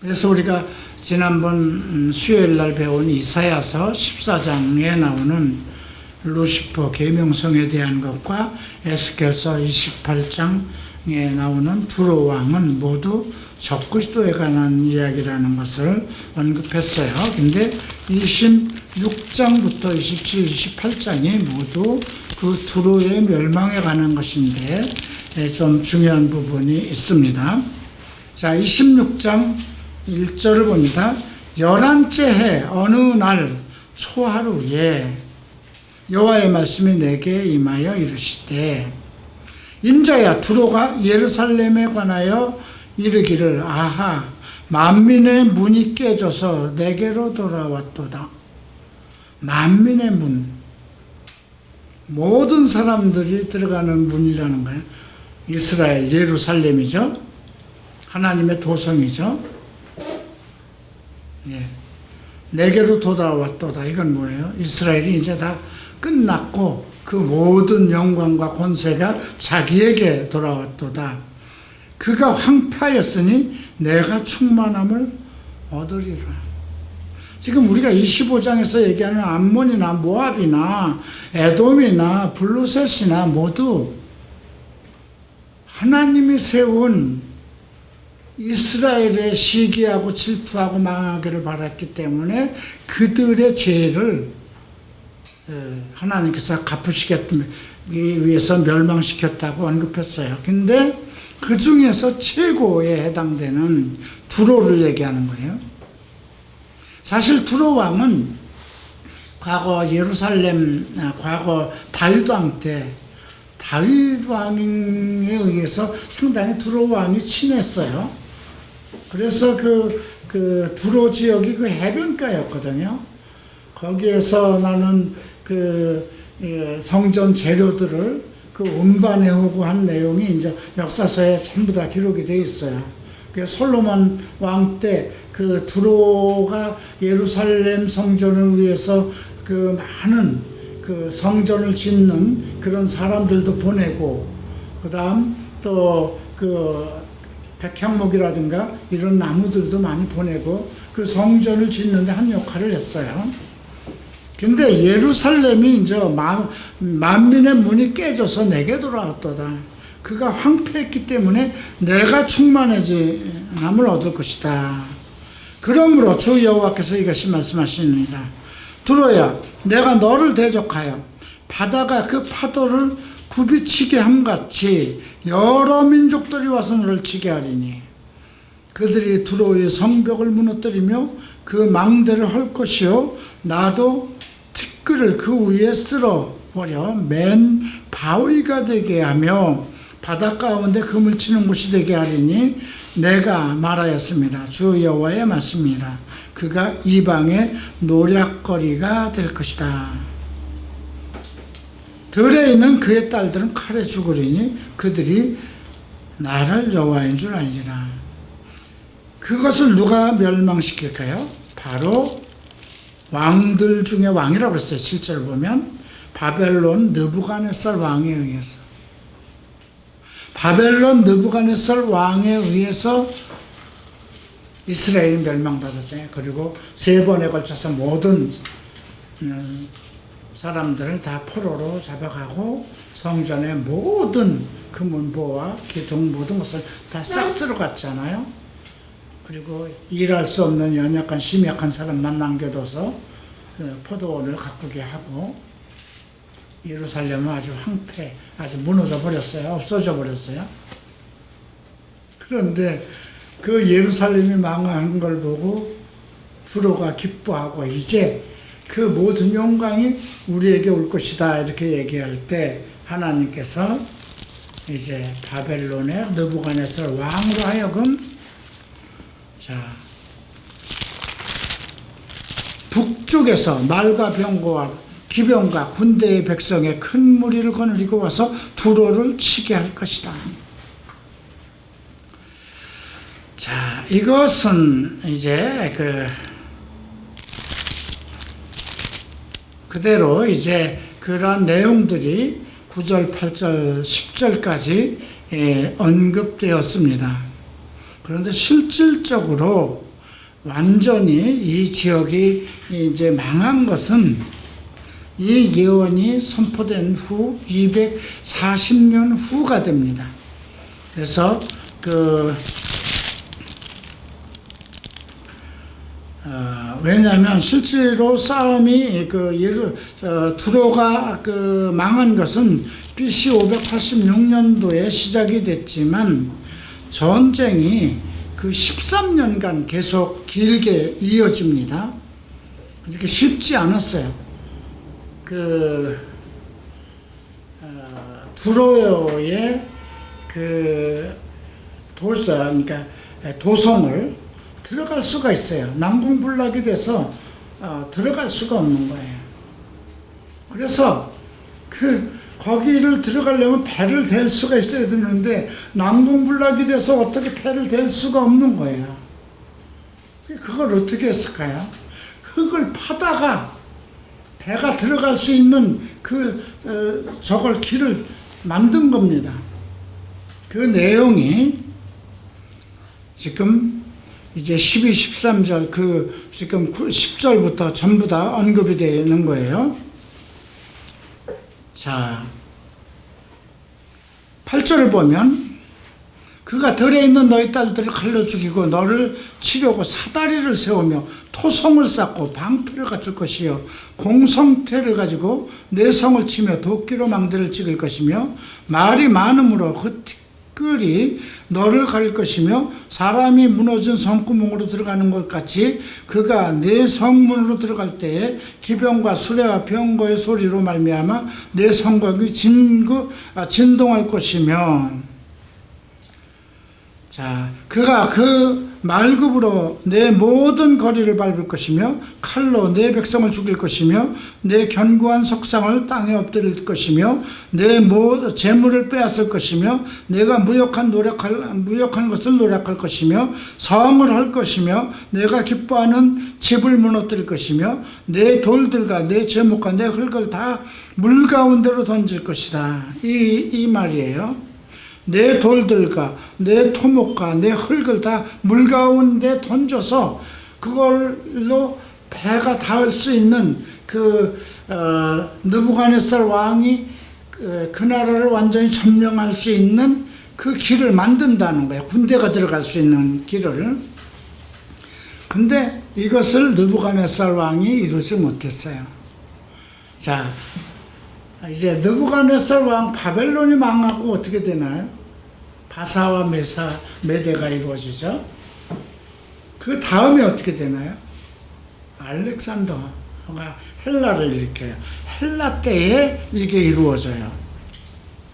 A: 그래서 우리가 지난번 수요일날 배운 이사야서 14장에 나오는 루시퍼 계명성에 대한 것과 에스겔서 28장에 나오는 두로 왕은 모두 적그리스도에 관한 이야기라는 것을 언급했어요. 근데 26장부터 27, 28장이 모두 그 두로의 멸망에 관한 것인데 좀 중요한 부분이 있습니다. 자, 26장 1절을 봅니다. 11째 해 어느 날 초하루에 여호와의 말씀이 내게 임하여 이르시되 인자야 두로가 예루살렘에 관하여 이르기를 아하 만민의 문이 깨져서 내게로 돌아왔도다. 만민의 문, 모든 사람들이 들어가는 문이라는 거예요. 이스라엘 예루살렘이죠. 하나님의 도성이죠. 예. 내게로 돌아왔도다. 이건 뭐예요? 이스라엘이 이제 다 끝났고 그 모든 영광과 권세가 자기에게 돌아왔도다. 그가 황폐하였으니 내가 충만함을 얻으리라. 지금 우리가 25장에서 얘기하는 암몬이나 모압이나 에돔이나 블루셋이나 모두 하나님이 세운 이스라엘의 시기하고 질투하고 망하기를 바랐기 때문에 그들의 죄를 하나님께서 갚으시기 위해서 멸망시켰다고 언급했어요. 근데 그 중에서 최고에 해당되는 두로를 얘기하는 거예요. 사실 두로 왕은 과거 과거 다윗 왕 때 다윗 왕에 의해서 상당히 두로 왕이 친했어요. 그래서 그 두로 지역이 그 해변가였거든요. 거기에서 나는 성전 재료들을 운반해 오고 한 내용이 이제 역사서에 전부 다 기록이 되어 있어요. 솔로몬 왕 때 두로가 예루살렘 성전을 위해서 많은 성전을 짓는 그런 사람들도 보내고, 그 다음 또 백향목이라든가 이런 나무들도 많이 보내고 성전을 짓는데 한 역할을 했어요. 근데 예루살렘이 이제 만민의 문이 깨져서 내게 돌아왔도다. 그가 황폐했기 때문에 내가 충만해짐을 얻을 것이다. 그러므로 주 여호와께서 이것이 말씀하시느니라. 두로야, 내가 너를 대적하여 바다가 그 파도를 굽이치게 함같이 여러 민족들이 와서 너를 치게 하리니 그들이 두로의 성벽을 무너뜨리며 그 망대를 헐 것이요 나도 티끌을 그 위에 쓸어버려 맨 바위가 되게 하며 바다 가운데 금을 치는 곳이 되게 하리니 내가 말하였습니다. 주 여호와의 말씀이라. 그가 이방의 노략거리가 될 것이다. 들에 있는 그의 딸들은 칼에 죽으리니 그들이 나를 여호와인 줄 아니라. 그것을 누가 멸망시킬까요? 바로 왕들 중에 왕이라고 그랬어요. 실제로 보면 바벨론 느부갓네살 왕에 의해서, 바벨론 느부갓네살 왕에 의해서 이스라엘이 멸망받았잖아요. 그리고 3번에 걸쳐서 모든 사람들을 다 포로로 잡아가고 성전의 모든 금은보와 기둥 모든 것을 다 싹 쓸어갔잖아요. 그리고 일할 수 없는 연약한 심약한 사람만 남겨둬서 포도원을 가꾸게 하고 예루살렘은 아주 황폐, 아주 무너져 버렸어요. 없어져 버렸어요. 그런데 그 예루살렘이 망한 걸 보고 두로가 기뻐하고 이제 그 모든 영광이 우리에게 올 것이다 이렇게 얘기할 때 하나님께서 이제 바벨론의 느부갓네살 왕으로 하여금 북쪽에서 말과 병거와 기병과 군대의 백성의 큰 무리를 거느리고 와서 두로를 치게 할 것이다. 자, 이것은 이제 그대로 이제 그러한 내용들이 9절, 8절, 10절까지 언급되었습니다. 그런데 실질적으로 완전히 이 지역이 이제 망한 것은 이 예언이 선포된 후 240년 후가 됩니다. 그래서 왜냐하면 실제로 싸움이 두로가 망한 것은 BC 586년도에 시작이 됐지만 전쟁이 그 13년간 계속 길게 이어집니다. 이렇게 쉽지 않았어요. 두로의 그러니까 도성을 들어갈 수가 있어요. 난공불락이 돼서 들어갈 수가 없는 거예요. 그래서 거기를 들어가려면 배를 댈 수가 있어야 되는데 난공불락이 돼서 어떻게 배를 댈 수가 없는 거예요. 그걸 어떻게 했을까요? 흙을 파다가 배가 들어갈 수 있는 저걸 길을 만든 겁니다. 그 내용이 지금 이제 12, 13절 지금 10절부터 전부 다 언급이 되는 거예요. 자, 8절을 보면 그가 들에 있는 너희 딸들을 칼로 죽이고 너를 치려고 사다리를 세우며 토성을 쌓고 방패를 갖출 것이요 공성태를 가지고 내 성을 치며 도끼로 망대를 찍을 것이며 말이 많음으로 그 티끌이 너를 가릴 것이며 사람이 무너진 성구멍으로 들어가는 것 같이 그가 내 성문으로 들어갈 때에 기병과 수레와 병거의 소리로 말미암아 내 성곽이 진동할 것이며 자, 그가 그 말굽으로 내 모든 거리를 밟을 것이며 칼로 내 백성을 죽일 것이며 내 견고한 석상을 땅에 엎드릴 것이며 내 재물을 빼앗을 것이며 내가 무역한 것을 노력할 것이며 성을 할 것이며 내가 기뻐하는 집을 무너뜨릴 것이며 내 돌들과 내 제목과 내 흙을 다 물 가운데로 던질 것이다. 이 말이에요. 내 돌들과 내 토목과 내 흙을 다 물 가운데 던져서 그걸로 배가 닿을 수 있는 느부갓네살 왕이 그 나라를 완전히 점령할 수 있는 그 길을 만든다는 거예요. 군대가 들어갈 수 있는 길을. 근데 이것을 느부갓네살 왕이 이루지 못했어요. 자, 이제 느부갓네살 왕 바벨론이 망하고 어떻게 되나요? 바사와 메대가 이루어지죠. 그 다음에 어떻게 되나요? 알렉산더가 헬라를 일으켜요. 헬라 때에 이게 이루어져요.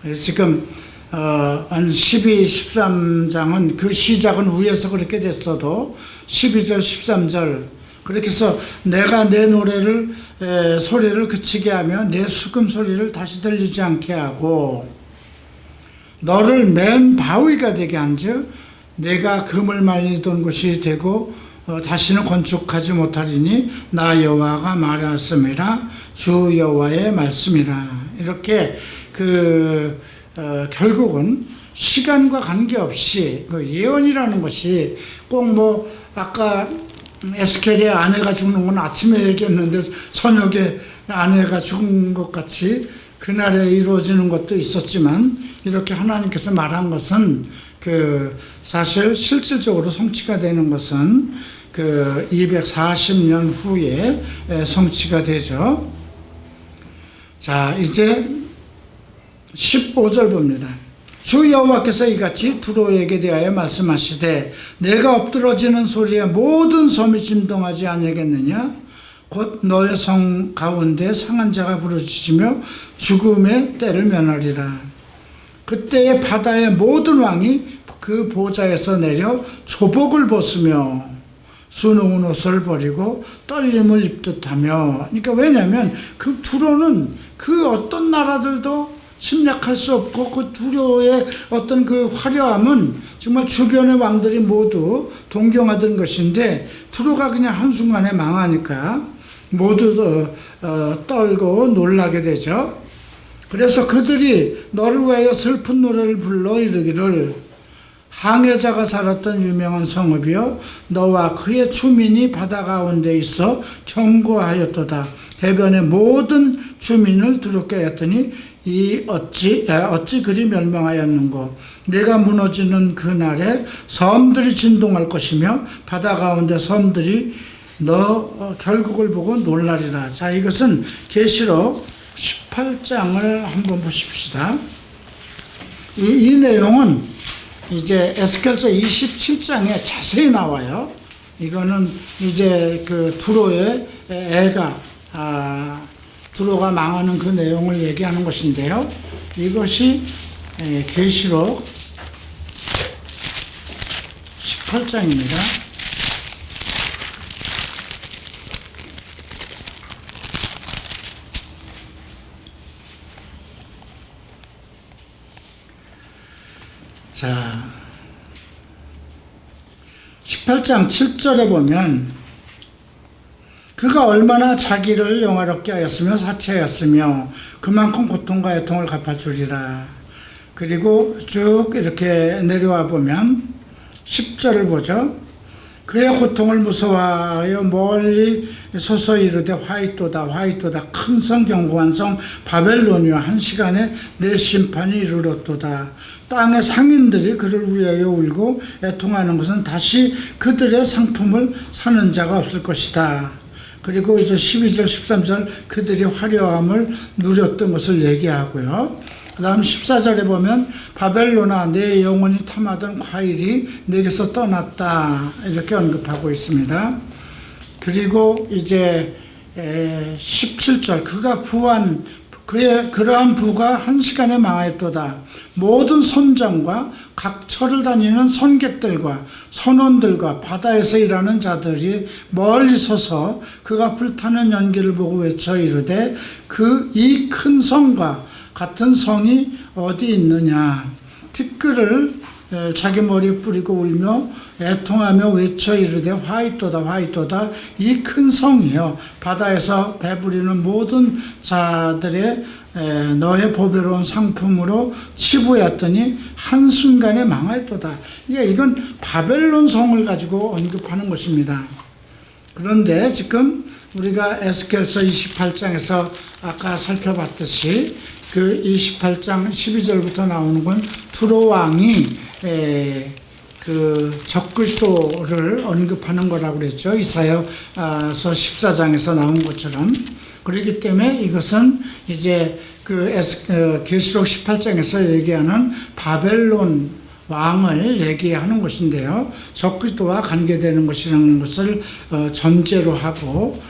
A: 그래서 지금 12, 13장은 그 시작은 위에서 그렇게 됐어도 12절, 13절 그렇게 해서 내가 내 소리를 그치게 하며 내 수금 소리를 다시 들리지 않게 하고 너를 맨 바위가 되게 한즉 내가 금을 말리던 곳이 되고 다시는 건축하지 못하리니 나 여호와가 말하였음이라 주 여호와의 말씀이라. 이렇게 결국은 시간과 관계없이 예언이라는 것이 꼭 아까 에스겔의 아내가 죽는 건 아침에 얘기했는데 저녁에 아내가 죽은 것 같이 그날에 이루어지는 것도 있었지만 이렇게 하나님께서 말한 것은 사실 실질적으로 성취가 되는 것은 240년 후에 성취가 되죠. 자, 이제 15절 봅니다. 주 여호와께서 이같이 두로에게 대하여 말씀하시되 내가 엎드러지는 소리에 모든 섬이 진동하지 아니하겠느냐? 곧 너의 성 가운데 상한 자가 부르짖으며 죽음의 때를 면하리라. 그때에 바다의 모든 왕이 그 보좌에서 내려 조복을 벗으며 수놓은 옷을 버리고 떨림을 입듯하며. 그러니까 왜냐하면 그 두로는 그 어떤 나라들도 침략할 수 없고 그 두로의 어떤 그 화려함은 정말 주변의 왕들이 모두 동경하던 것인데 두로가 그냥 한순간에 망하니까 모두 떨고 놀라게 되죠. 그래서 그들이 너를 위하여 슬픈 노래를 불러 이르기를 항해자가 살았던 유명한 성읍이여 너와 그의 주민이 바다 가운데 있어 경고하였도다. 해변의 모든 주민을 두렵게 하였더니 어찌 그리 멸망하였는고. 내가 무너지는 그날에 섬들이 진동할 것이며 바다 가운데 섬들이 너 결국을 보고 놀라리라. 자, 이것은 계시록 18장을 한번 보십시다. 이 내용은 이제 에스겔서 27장에 자세히 나와요. 이거는 이제 그 두로의 애가 두로가 망하는 그 내용을 얘기하는 것인데요. 이것이 계시록 18장입니다. 자, 18장 7절에 보면 그가 얼마나 자기를 영화롭게 하였으며 사치하였으며 그만큼 고통과 애통을 갚아주리라. 그리고 쭉 이렇게 내려와 보면 10절을 보죠. 그의 고통을 무서워하여 멀리 서서 이르되 화이토다 화이토다 큰 성 견고한 성 바벨론이여 한 시간에 내 심판이 이르렀도다. 땅의 상인들이 그를 위하여 울고 애통하는 것은 다시 그들의 상품을 사는 자가 없을 것이다. 그리고 이제 12절 13절 그들이 화려함을 누렸던 것을 얘기하고요. 그 다음 14절에 보면 바벨론아 내 영혼이 탐하던 과일이 내게서 떠났다 이렇게 언급하고 있습니다. 그리고 이제 17절 그가 부한 그의 그러한 부가 한 시간에 망하였도다. 모든 선장과 각 철을 다니는 선객들과 선원들과 바다에서 일하는 자들이 멀리 서서 그가 불타는 연기를 보고 외쳐 이르되 그 이 큰 성과 같은 성이 어디 있느냐. 티끌을 자기 머리에 뿌리고 울며 애통하며 외쳐 이르되 화이토다 화이토다 이 큰 성이여 바다에서 배부리는 모든 자들의 너의 보배로운 상품으로 치부했더니 한순간에 망하였도다. 이건 바벨론 성을 가지고 언급하는 것입니다. 그런데 지금 우리가 에스겔서 28장에서 아까 살펴봤듯이 그 28장 12절부터 나오는 건 두로 왕이 그 적그리스도를 언급하는 거라고 그랬죠. 이사야서 14장에서 나온 것처럼. 그렇기 때문에 이것은 이제 그 계시록 18장에서 얘기하는 바벨론 왕을 얘기하는 것인데요. 적그리스도와 관계되는 것이라는 것을 전제로 하고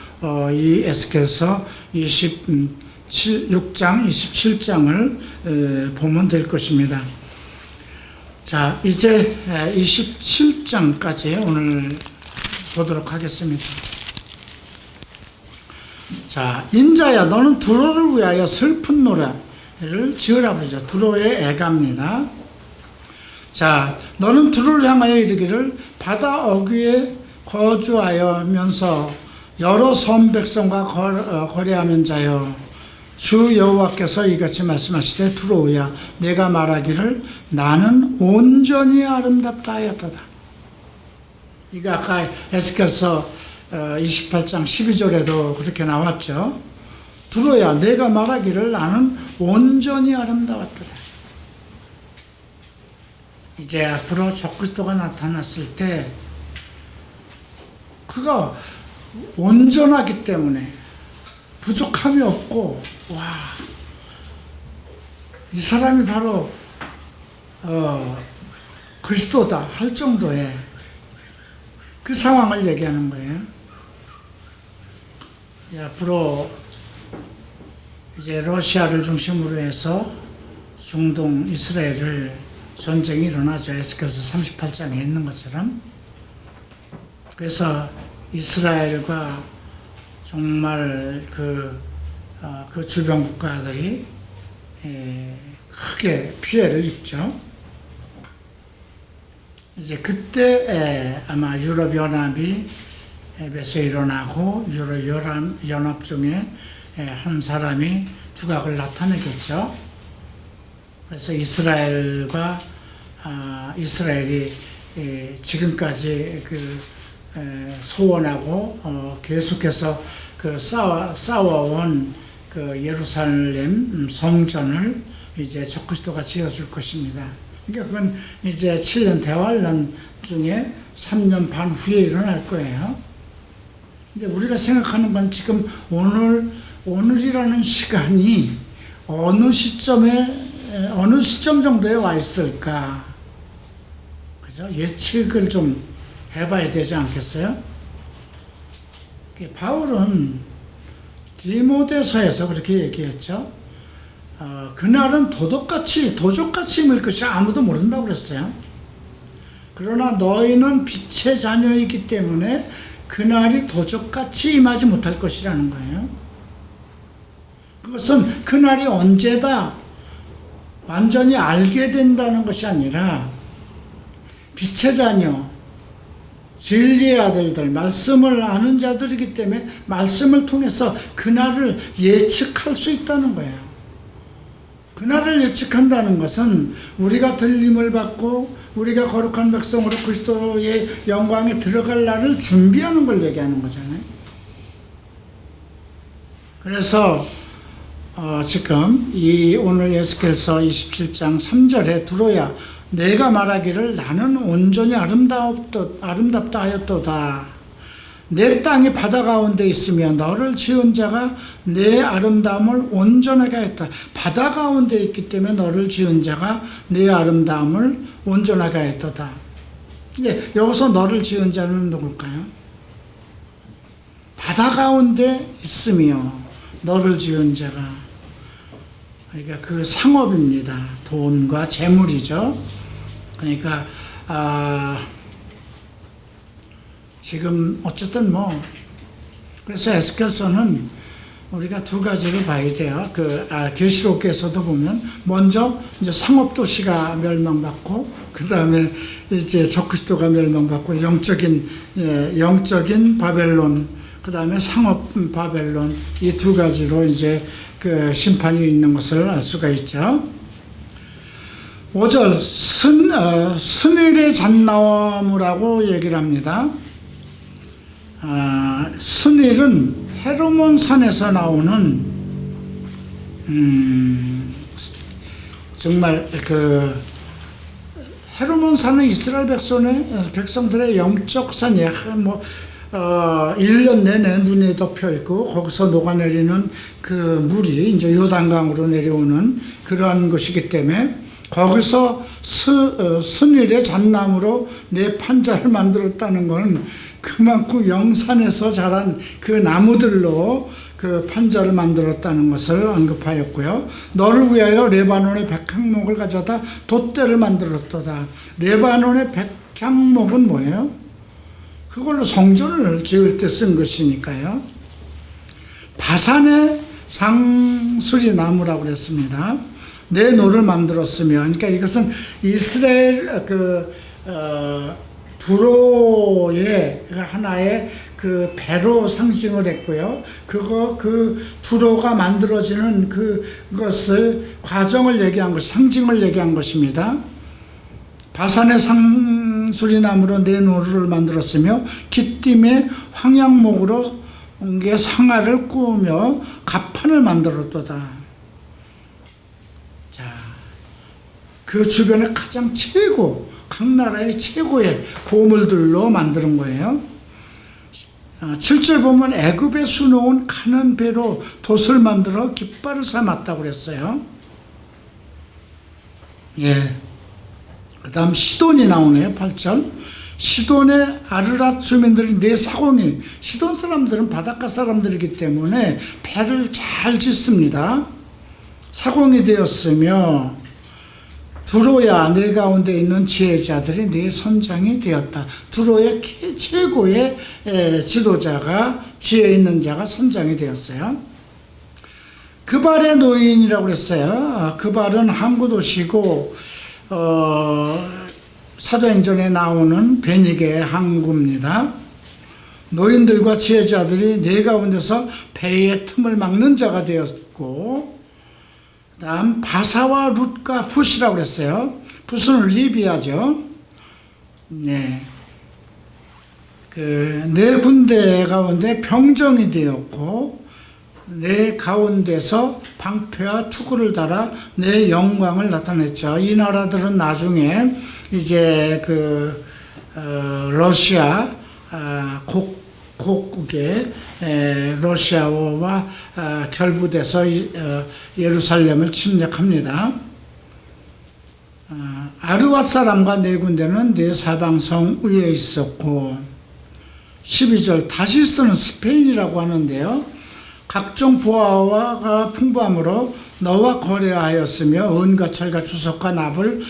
A: 이 에스겔서 6장 27장을 보면 될 것입니다. 자, 이제 27장까지 오늘 보도록 하겠습니다. 자, 인자야 너는 두로를 위하여 슬픈 노래를 지으라 그러죠. 두로의 애가입니다. 자, 너는 두로를 향하여 이르기를 바다 어귀에 거주하여면서 여러 섬 백성과 거래하는 자여 주 여호와께서 이같이 말씀하시되 두로야 내가 말하기를 나는 온전히 아름답다 하였도다. 이거 아까 에스겔서 28장 12절에도 그렇게 나왔죠. 두로야 내가 말하기를 나는 온전히 아름다웠도다. 이제 앞으로 적그리스도가 나타났을 때 그가 온전하기 때문에 부족함이 없고 이 사람이 바로 그리스도다 할 정도의 그 상황을 얘기하는 거예요. 앞으로 이제 러시아를 중심으로 해서 중동 이스라엘을 전쟁이 일어나죠. 에스겔서 38장에 있는 것처럼. 그래서 이스라엘과 정말 그 주변 국가들이 크게 피해를 입죠. 이제 그때 아마 유럽 연합이 에베소에 일어나고 유럽 연합 중에 한 사람이 두각을 나타내겠죠. 그래서 이스라엘과 이스라엘이 지금까지 소원하고 계속해서 싸워온 그 예루살렘 성전을 이제 적그리스도가 지어줄 것입니다. 그러니까 그건 이제 7년 대환란 중에 3년 반 후에 일어날 거예요. 근데 우리가 생각하는 건 지금 오늘이라는 시간이 어느 시점 정도에 와 있을까? 그죠? 예측을 좀 해봐야 되지 않겠어요? 바울은 디모데서에서 그렇게 얘기했죠. 그날은 도적같이 임할 것이 아무도 모른다고 그랬어요. 그러나 너희는 빛의 자녀이기 때문에 그날이 도적같이 임하지 못할 것이라는 거예요. 그것은 그날이 언제다 완전히 알게 된다는 것이 아니라 빛의 자녀, 진리의 아들들, 말씀을 아는 자들이기 때문에 말씀을 통해서 그날을 예측할 수 있다는 거예요. 그날을 예측한다는 것은 우리가 들림을 받고 우리가 거룩한 백성으로 그리스도의 영광에 들어갈 날을 준비하는 걸 얘기하는 거잖아요. 그래서 지금 이 오늘 에스겔서 27장 3절에 두로야 내가 말하기를 나는 온전히 아름답다 하였도다. 내 땅이 바다 가운데 있으며 너를 지은 자가 내 아름다움을 온전하게 하였다. 바다 가운데 있기 때문에 너를 지은 자가 내 아름다움을 온전하게 하였도다. 근데 여기서 너를 지은 자는 누굴까요? 바다 가운데 있으며 너를 지은 자가, 그러니까 그 상업입니다. 돈과 재물이죠. 그러니까 지금 어쨌든 그래서 에스겔서는 우리가 두 가지를 봐야 돼요. 계시록에서도 보면 먼저 이제 상업도시가 멸망받고 그 다음에 이제 적그리스도가 멸망받고 영적인 바벨론, 그 다음에 상업 바벨론, 이 두 가지로 이제 그 심판이 있는 것을 알 수가 있죠. 5절 스닐의 잣나무라고 얘기를 합니다. 스닐은 헤르몬 산에서 나오는 정말 헤르몬 산은 이스라엘 백성들의 영적 산이야. 1년 내내 눈이 덮여 있고 거기서 녹아내리는 그 물이 이제 요단강으로 내려오는 그러한 것이기 때문에 거기서 스닐의 잣나무로 내 판자를 만들었다는 것은 그만큼 영산에서 자란 그 나무들로 그 판자를 만들었다는 것을 언급하였고요. 너를 위하여 레바논의 백향목을 가져다 돛대를 만들었도다. 레바논의 백향목은 뭐예요? 그걸로 성전을 지을 때 쓴 것이니까요. 바산의 상수리 나무라고 그랬습니다. 내 노를 만들었으며, 그러니까 이것은 이스라엘 두로의 하나의 그 배로 상징을 했고요. 그 두로가 만들어지는 그것을 과정을 얘기한 것, 상징을 얘기한 것입니다. 바산의 상수리나무로 내 노를 만들었으며 기띔의 황양목으로 상아를 꾸며 갑판을 만들었도다. 자, 그 주변에 가장 각 나라의 최고의 보물들로 만드는 거예요. 7절 보면 애굽에 수놓은 가는 배로 돛을 만들어 깃발을 삼았다고 그랬어요. 예. 그 다음 시돈이 나오네요. 8절. 시돈의 아르랏 주민들이 네 사공이, 시돈 사람들은 바닷가 사람들이기 때문에 배를 잘 짓습니다. 사공이 되었으며 두로야 내 가운데 있는 지혜자들이 네 선장이 되었다. 두로의 최고의 지도자가, 지혜 있는 자가 선장이 되었어요. 그발의 노인이라고 그랬어요. 그발은 항구 도시고 사도행전에 나오는 베니게의 항구입니다. 노인들과 지혜자들이 네 가운데서 배의 틈을 막는 자가 되었고, 그 다음 바사와 룻과 붓이라고 그랬어요. 붓은 리비아죠. 네. 네 군대 가운데 병정이 되었고, 내 가운데서 방패와 투구를 달아 내 영광을 나타냈죠. 이 나라들은 나중에 이제 러시아 곡국의 러시아와 결부돼서 예루살렘을 침략합니다. 아르왓 사람과 네 군대는 네 사방성 위에 있었고, 12절 다시스는 스페인이라고 하는데요. 각종 보화가 풍부함으로 너와 거래하였으며 은과 철과 주석과 납을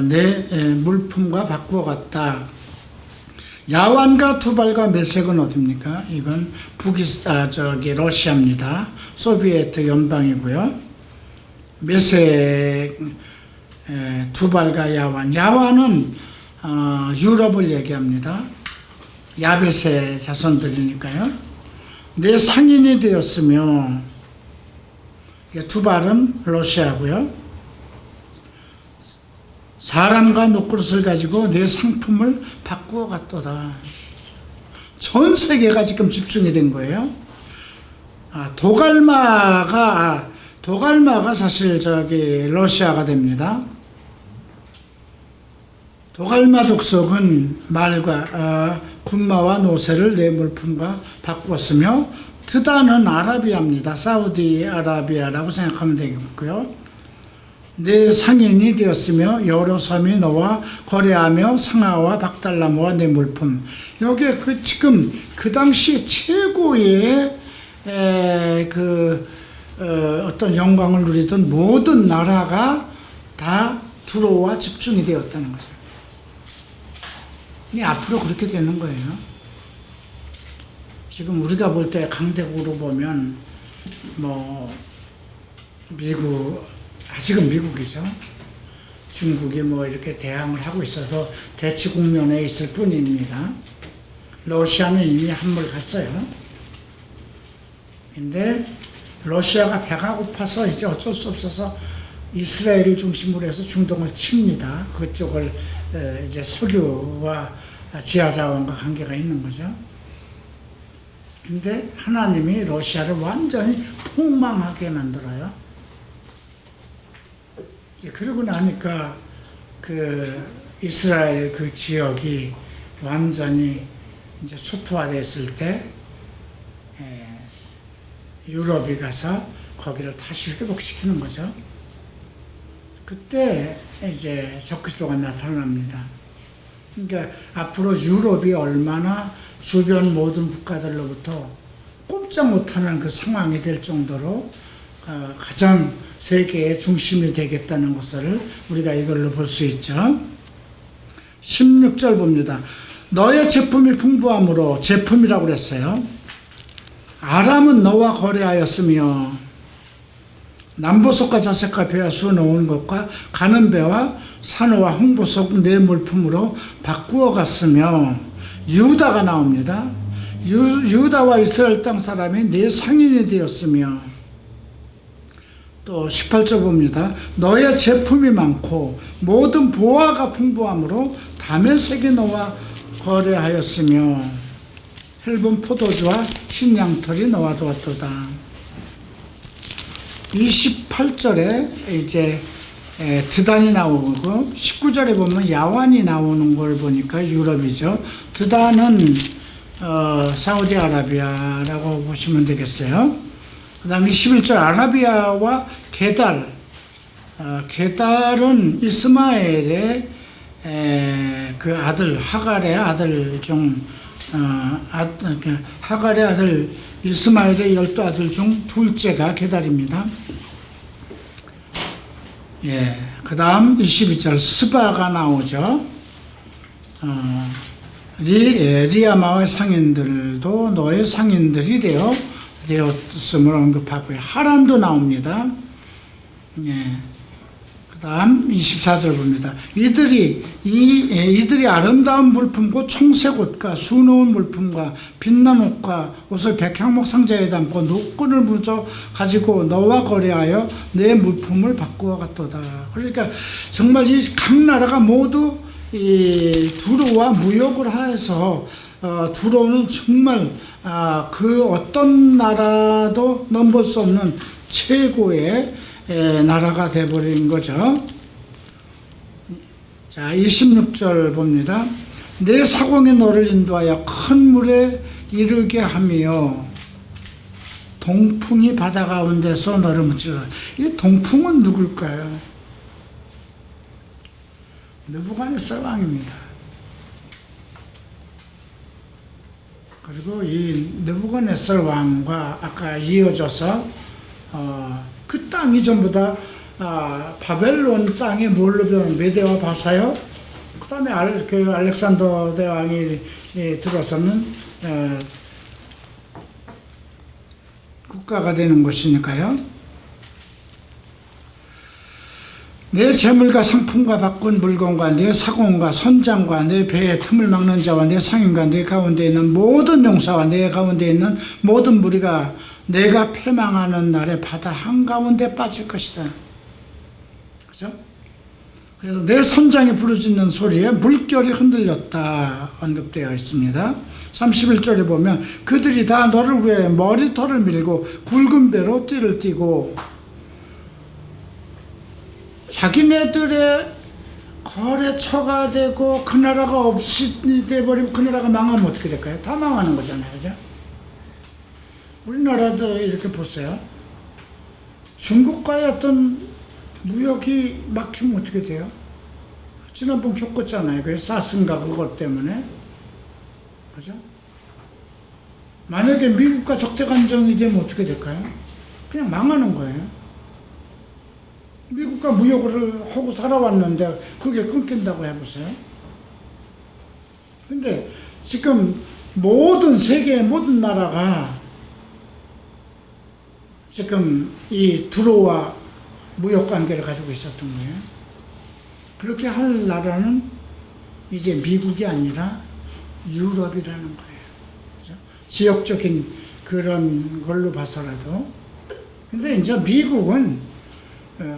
A: 내 물품과 바꾸어 갔다. 야완과 투발과 메색은 어딥니까? 이건 러시아입니다. 소비에트 연방이고요. 메색, 투발과 야완. 야완은 유럽을 얘기합니다. 야벳의 자손들이니까요. 내 상인이 되었으며, 투발은 러시아고요. 사람과 녹그릇을 가지고 내 상품을 바꾸어 갔도다. 전 세계가 지금 집중이 된 거예요. 도갈마가 사실 러시아가 됩니다. 도갈마 족속은 말과 군마와 노새를 내 물품과 바꾸었으며, 드다는 아라비아입니다. 사우디아라비아라고 생각하면 되겠고요. 내 상인이 되었으며 여러 섬이 너와 거래하며 상아와 박달나무와 내 물품. 여기에 지금 그 당시 최고의 어떤 영광을 누리던 모든 나라가 다 들어와 집중이 되었다는 거죠. 앞으로 그렇게 되는 거예요. 지금 우리가 볼 때 강대국으로 보면 미국, 아직은 미국이죠. 중국이 이렇게 대항을 하고 있어도 대치 국면에 있을 뿐입니다. 러시아는 이미 한물 갔어요. 근데 러시아가 배가 고파서 이제 어쩔 수 없어서 이스라엘을 중심으로 해서 중동을 칩니다. 그쪽을 이제 석유와 지하자원과 관계가 있는 거죠. 근데 하나님이 러시아를 완전히 폭망하게 만들어요. 그러고 나니까 이스라엘 그 지역이 완전히 이제 초토화됐을 때 유럽이 가서 거기를 다시 회복시키는 거죠. 그때 이제 적그리스도가 나타납니다. 그러니까 앞으로 유럽이 얼마나 주변 모든 국가들로부터 꼼짝 못하는 그 상황이 될 정도로 가장 세계의 중심이 되겠다는 것을 우리가 이걸로 볼 수 있죠. 16절 봅니다. 너의 제품이 풍부함으로, 제품이라고 그랬어요. 아람은 너와 거래하였으며 남보석과 자색과 배와 수 놓은 것과 가는 배와 산호와 홍보석 내 물품으로 바꾸어 갔으며, 유다가 나옵니다. 유다와 이스라엘 땅 사람이 내 상인이 되었으며, 또 18절 봅니다. 너의 제품이 많고 모든 보화가 풍부함으로 다메섹이 너와 거래하였으며 헬본 포도주와 흰 양털이 너와 도왔도다. 28절에 이제 드단이 나오고 19절에 보면 야완이 나오는 걸 보니까 유럽이죠. 드단은 사우디아라비아라고 보시면 되겠어요. 그 다음에 21절 아라비아와 게달. 게달은 이스마엘의 그 아들, 하갈의 아들 중, 하갈의 아들 이스마엘의 12아들 중 둘째가 게달입니다. 그 다음 22절 스바가 나오죠. 리아마의 상인들도 너의 상인들이 되었음을 언급하고요. 하란도 나옵니다. 그 다음 24절 봅니다. 이들이 아름다운 물품과 청색 옷과 수놓은 물품과 빛난 옷과 옷을 백향목 상자에 담고 노끈을 묻어 가지고 너와 거래하여 내 물품을 바꾸어 갔도다. 그러니까 정말 이 각 나라가 모두 두로와 무역을 해서 두로는 정말 그 어떤 나라도 넘볼 수 없는 최고의 나라가 되어버린 거죠. 자, 26절 봅니다. 내 사공이 너를 인도하여 큰 물에 이르게 하며 동풍이 바다 가운데서 너를 무찌르라. 이 동풍은 누굴까요? 느부갓네살 왕입니다. 그리고 이 느부갓네살 왕과 아까 이어져서 그 땅이 전부 다 바벨론 땅이 뭘로 변한 메대와 바사요. 그 다음에 알렉산더 대왕이 들어서는 국가가 되는 것이니까요. 내 재물과 상품과 바꾼 물건과 내 사공과 선장과 내 배의 틈을 막는 자와 내 상인과 내 가운데 있는 모든 용사와 내 가운데 있는 모든 무리가 내가 패망하는 날에 바다 한가운데 빠질 것이다. 그죠? 그래서 내 선장이 부르짖는 소리에 물결이 흔들렸다 언급되어 있습니다. 31절에 보면 그들이 다 너를 위해 머리털을 밀고 굵은 배로 띠를 띠고 자기네들의 거래처가 되고 그 나라가 없이 돼버리면 그 나라가 망하면 어떻게 될까요? 다 망하는 거잖아요. 그죠? 우리나라도 이렇게 보세요. 중국과의 어떤 무역이 막히면 어떻게 돼요? 지난번 겪었잖아요. 그 사스인가 그것 때문에. 그죠? 만약에 미국과 적대감정이 되면 어떻게 될까요? 그냥 망하는 거예요. 미국과 무역을 하고 살아왔는데 그게 끊긴다고 해보세요. 근데 지금 모든 세계의 모든 나라가 지금 이 두로와 무역 관계를 가지고 있었던 거예요. 그렇게 할 나라는 이제 미국이 아니라 유럽이라는 거예요. 그렇죠? 지역적인 그런 걸로 봐서라도. 근데 이제 미국은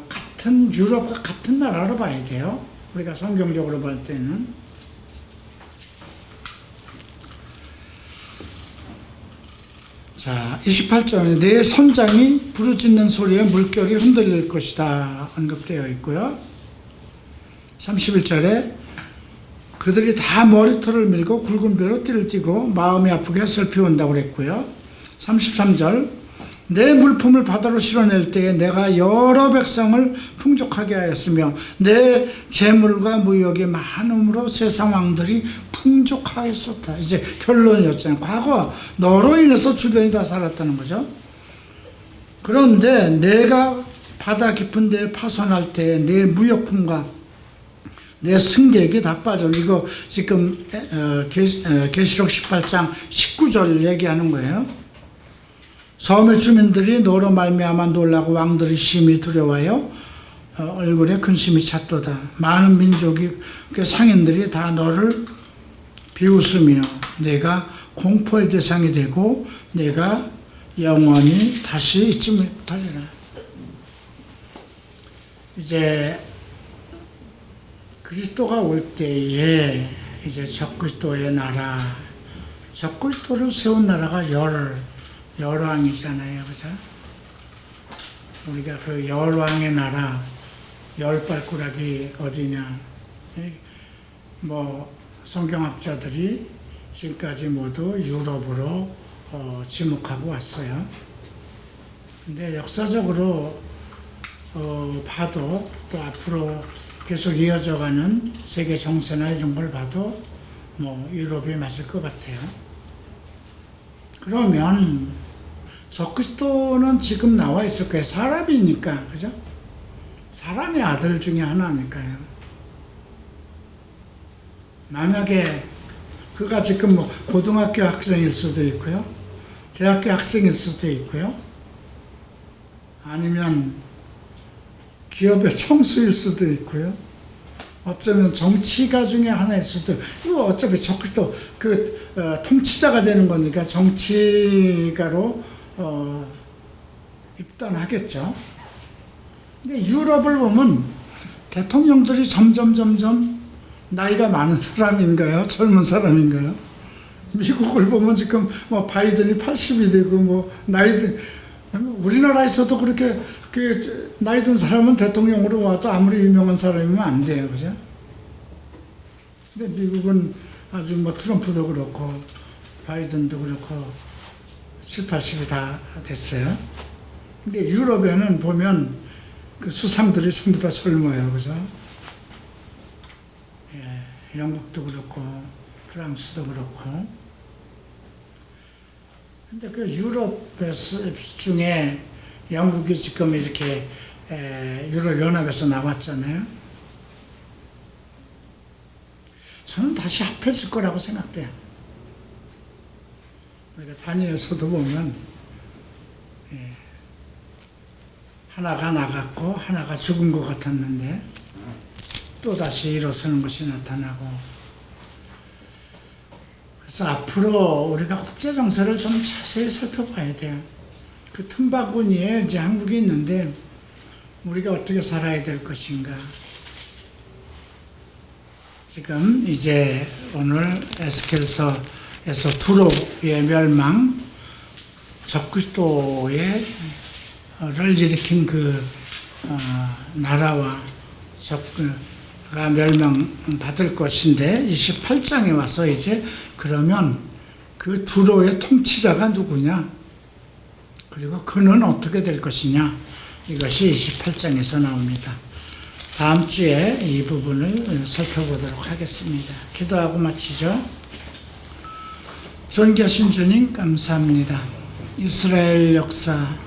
A: 같은 유럽과 같은 나라로 봐야 돼요. 우리가 성경적으로 볼 때는. 자, 28절에 내 선장이 부르짖는 소리에 물결이 흔들릴 것이다 언급되어 있고요. 31절에 그들이 다 머리털을 밀고 굵은 배로 띠를 띠고 마음이 아프게 슬피 온다고 그랬고요. 33절 내 물품을 바다로 실어낼 때에 내가 여러 백성을 풍족하게 하였으며 내 재물과 무역이 많음으로 세상 왕들이 풍족하였었다. 이제 결론이었잖아요. 과거 너로 인해서 주변이 다 살았다는 거죠. 그런데 내가 바다 깊은 데에 파손할 때 내 무역품과 내 승객이 다 빠져. 이거 지금 계시록 18장 19절 얘기하는 거예요. 섬의 주민들이 너로 말미암아 놀라고 왕들이 심히 두려워하여 얼굴에 근심이 찼도다. 많은 민족이 상인들이 다 너를 비웃으며 내가 공포의 대상이 되고 내가 영원히 다시 잊지 못하리라. 이제 그리스도가 올 때에 이제 적그리스도의 나라, 적그리스도를 세운 나라가 열왕이잖아요. 그죠? 우리가 그 열왕의 나라, 열발꾸락이 어디냐. 뭐, 성경학자들이 지금까지 모두 유럽으로 지목하고 왔어요. 근데 역사적으로 봐도 또 앞으로 계속 이어져가는 세계 정세나 이런 걸 봐도 뭐 유럽이 맞을 것 같아요. 그러면 적그리스도는 지금 나와 있을 거예요. 사람이니까, 그죠? 사람의 아들 중에 하나니까요. 만약에 그가 지금 뭐 고등학교 학생일 수도 있고요, 대학교 학생일 수도 있고요, 아니면 기업의 총수일 수도 있고요, 어쩌면 정치가 중에 하나일 수도, 이거 어차피 적그리스도 통치자가 되는 거니까 정치가로 입단하겠죠. 근데 유럽을 보면 대통령들이 점점 나이가 많은 사람인가요? 젊은 사람인가요? 미국을 보면 지금 뭐 바이든이 80이 되고 뭐 우리나라에서도 그렇게 나이 든 사람은 대통령으로 와도 아무리 유명한 사람이면 안 돼요. 그죠? 근데 미국은 아직 뭐 트럼프도 그렇고 바이든도 그렇고 7, 80이 다 됐어요. 근데 유럽에는 보면 그 수상들이 전부 다 젊어요. 그죠? 영국도 그렇고 프랑스도 그렇고. 근데 그 유럽 중에 영국이 지금 이렇게 유럽연합에서 나왔잖아요. 저는 다시 합해질 거라고 생각돼요. 우리가 다니엘서도 보면 하나가 나갔고 하나가 죽은 것 같았는데 또 다시 일어서는 것이 나타나고. 그래서 앞으로 우리가 국제 정세를 좀 자세히 살펴봐야 돼요. 그 틈바구니에 이제 한국이 있는데 우리가 어떻게 살아야 될 것인가. 지금 이제 오늘 에스겔서에서 두로의 멸망, 적그리스도를 일으킨 그 나라와 적가 멸망받을 것인데 28장에 와서 이제 그러면 그 두로의 통치자가 누구냐, 그리고 그는 어떻게 될 것이냐, 이것이 28장에서 나옵니다. 다음 주에 이 부분을 살펴보도록 하겠습니다. 기도하고 마치죠. 존귀하신 주님 감사합니다. 이스라엘 역사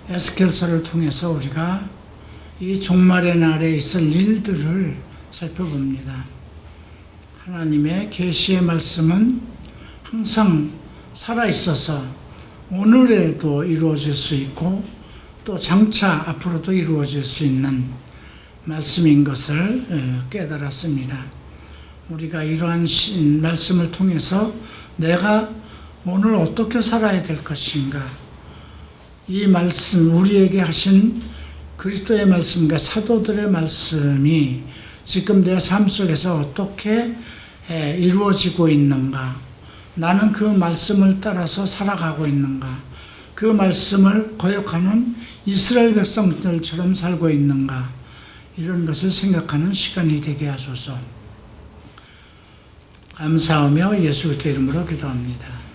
A: 에스겔서를 통해서 우리가 이 종말의 날에 있을 일들을 살펴봅니다. 하나님의 계시의 말씀은 항상 살아있어서 오늘에도 이루어질 수 있고 또 장차 앞으로도 이루어질 수 있는 말씀인 것을 깨달았습니다. 우리가 이러한 말씀을 통해서 내가 오늘 어떻게 살아야 될 것인가, 이 말씀, 우리에게 하신 그리스도의 말씀과 사도들의 말씀이 지금 내 삶 속에서 어떻게 이루어지고 있는가, 나는 그 말씀을 따라서 살아가고 있는가, 그 말씀을 거역하는 이스라엘 백성들처럼 살고 있는가, 이런 것을 생각하는 시간이 되게 하소서. 감사하며 예수 그리스도 이름으로 기도합니다.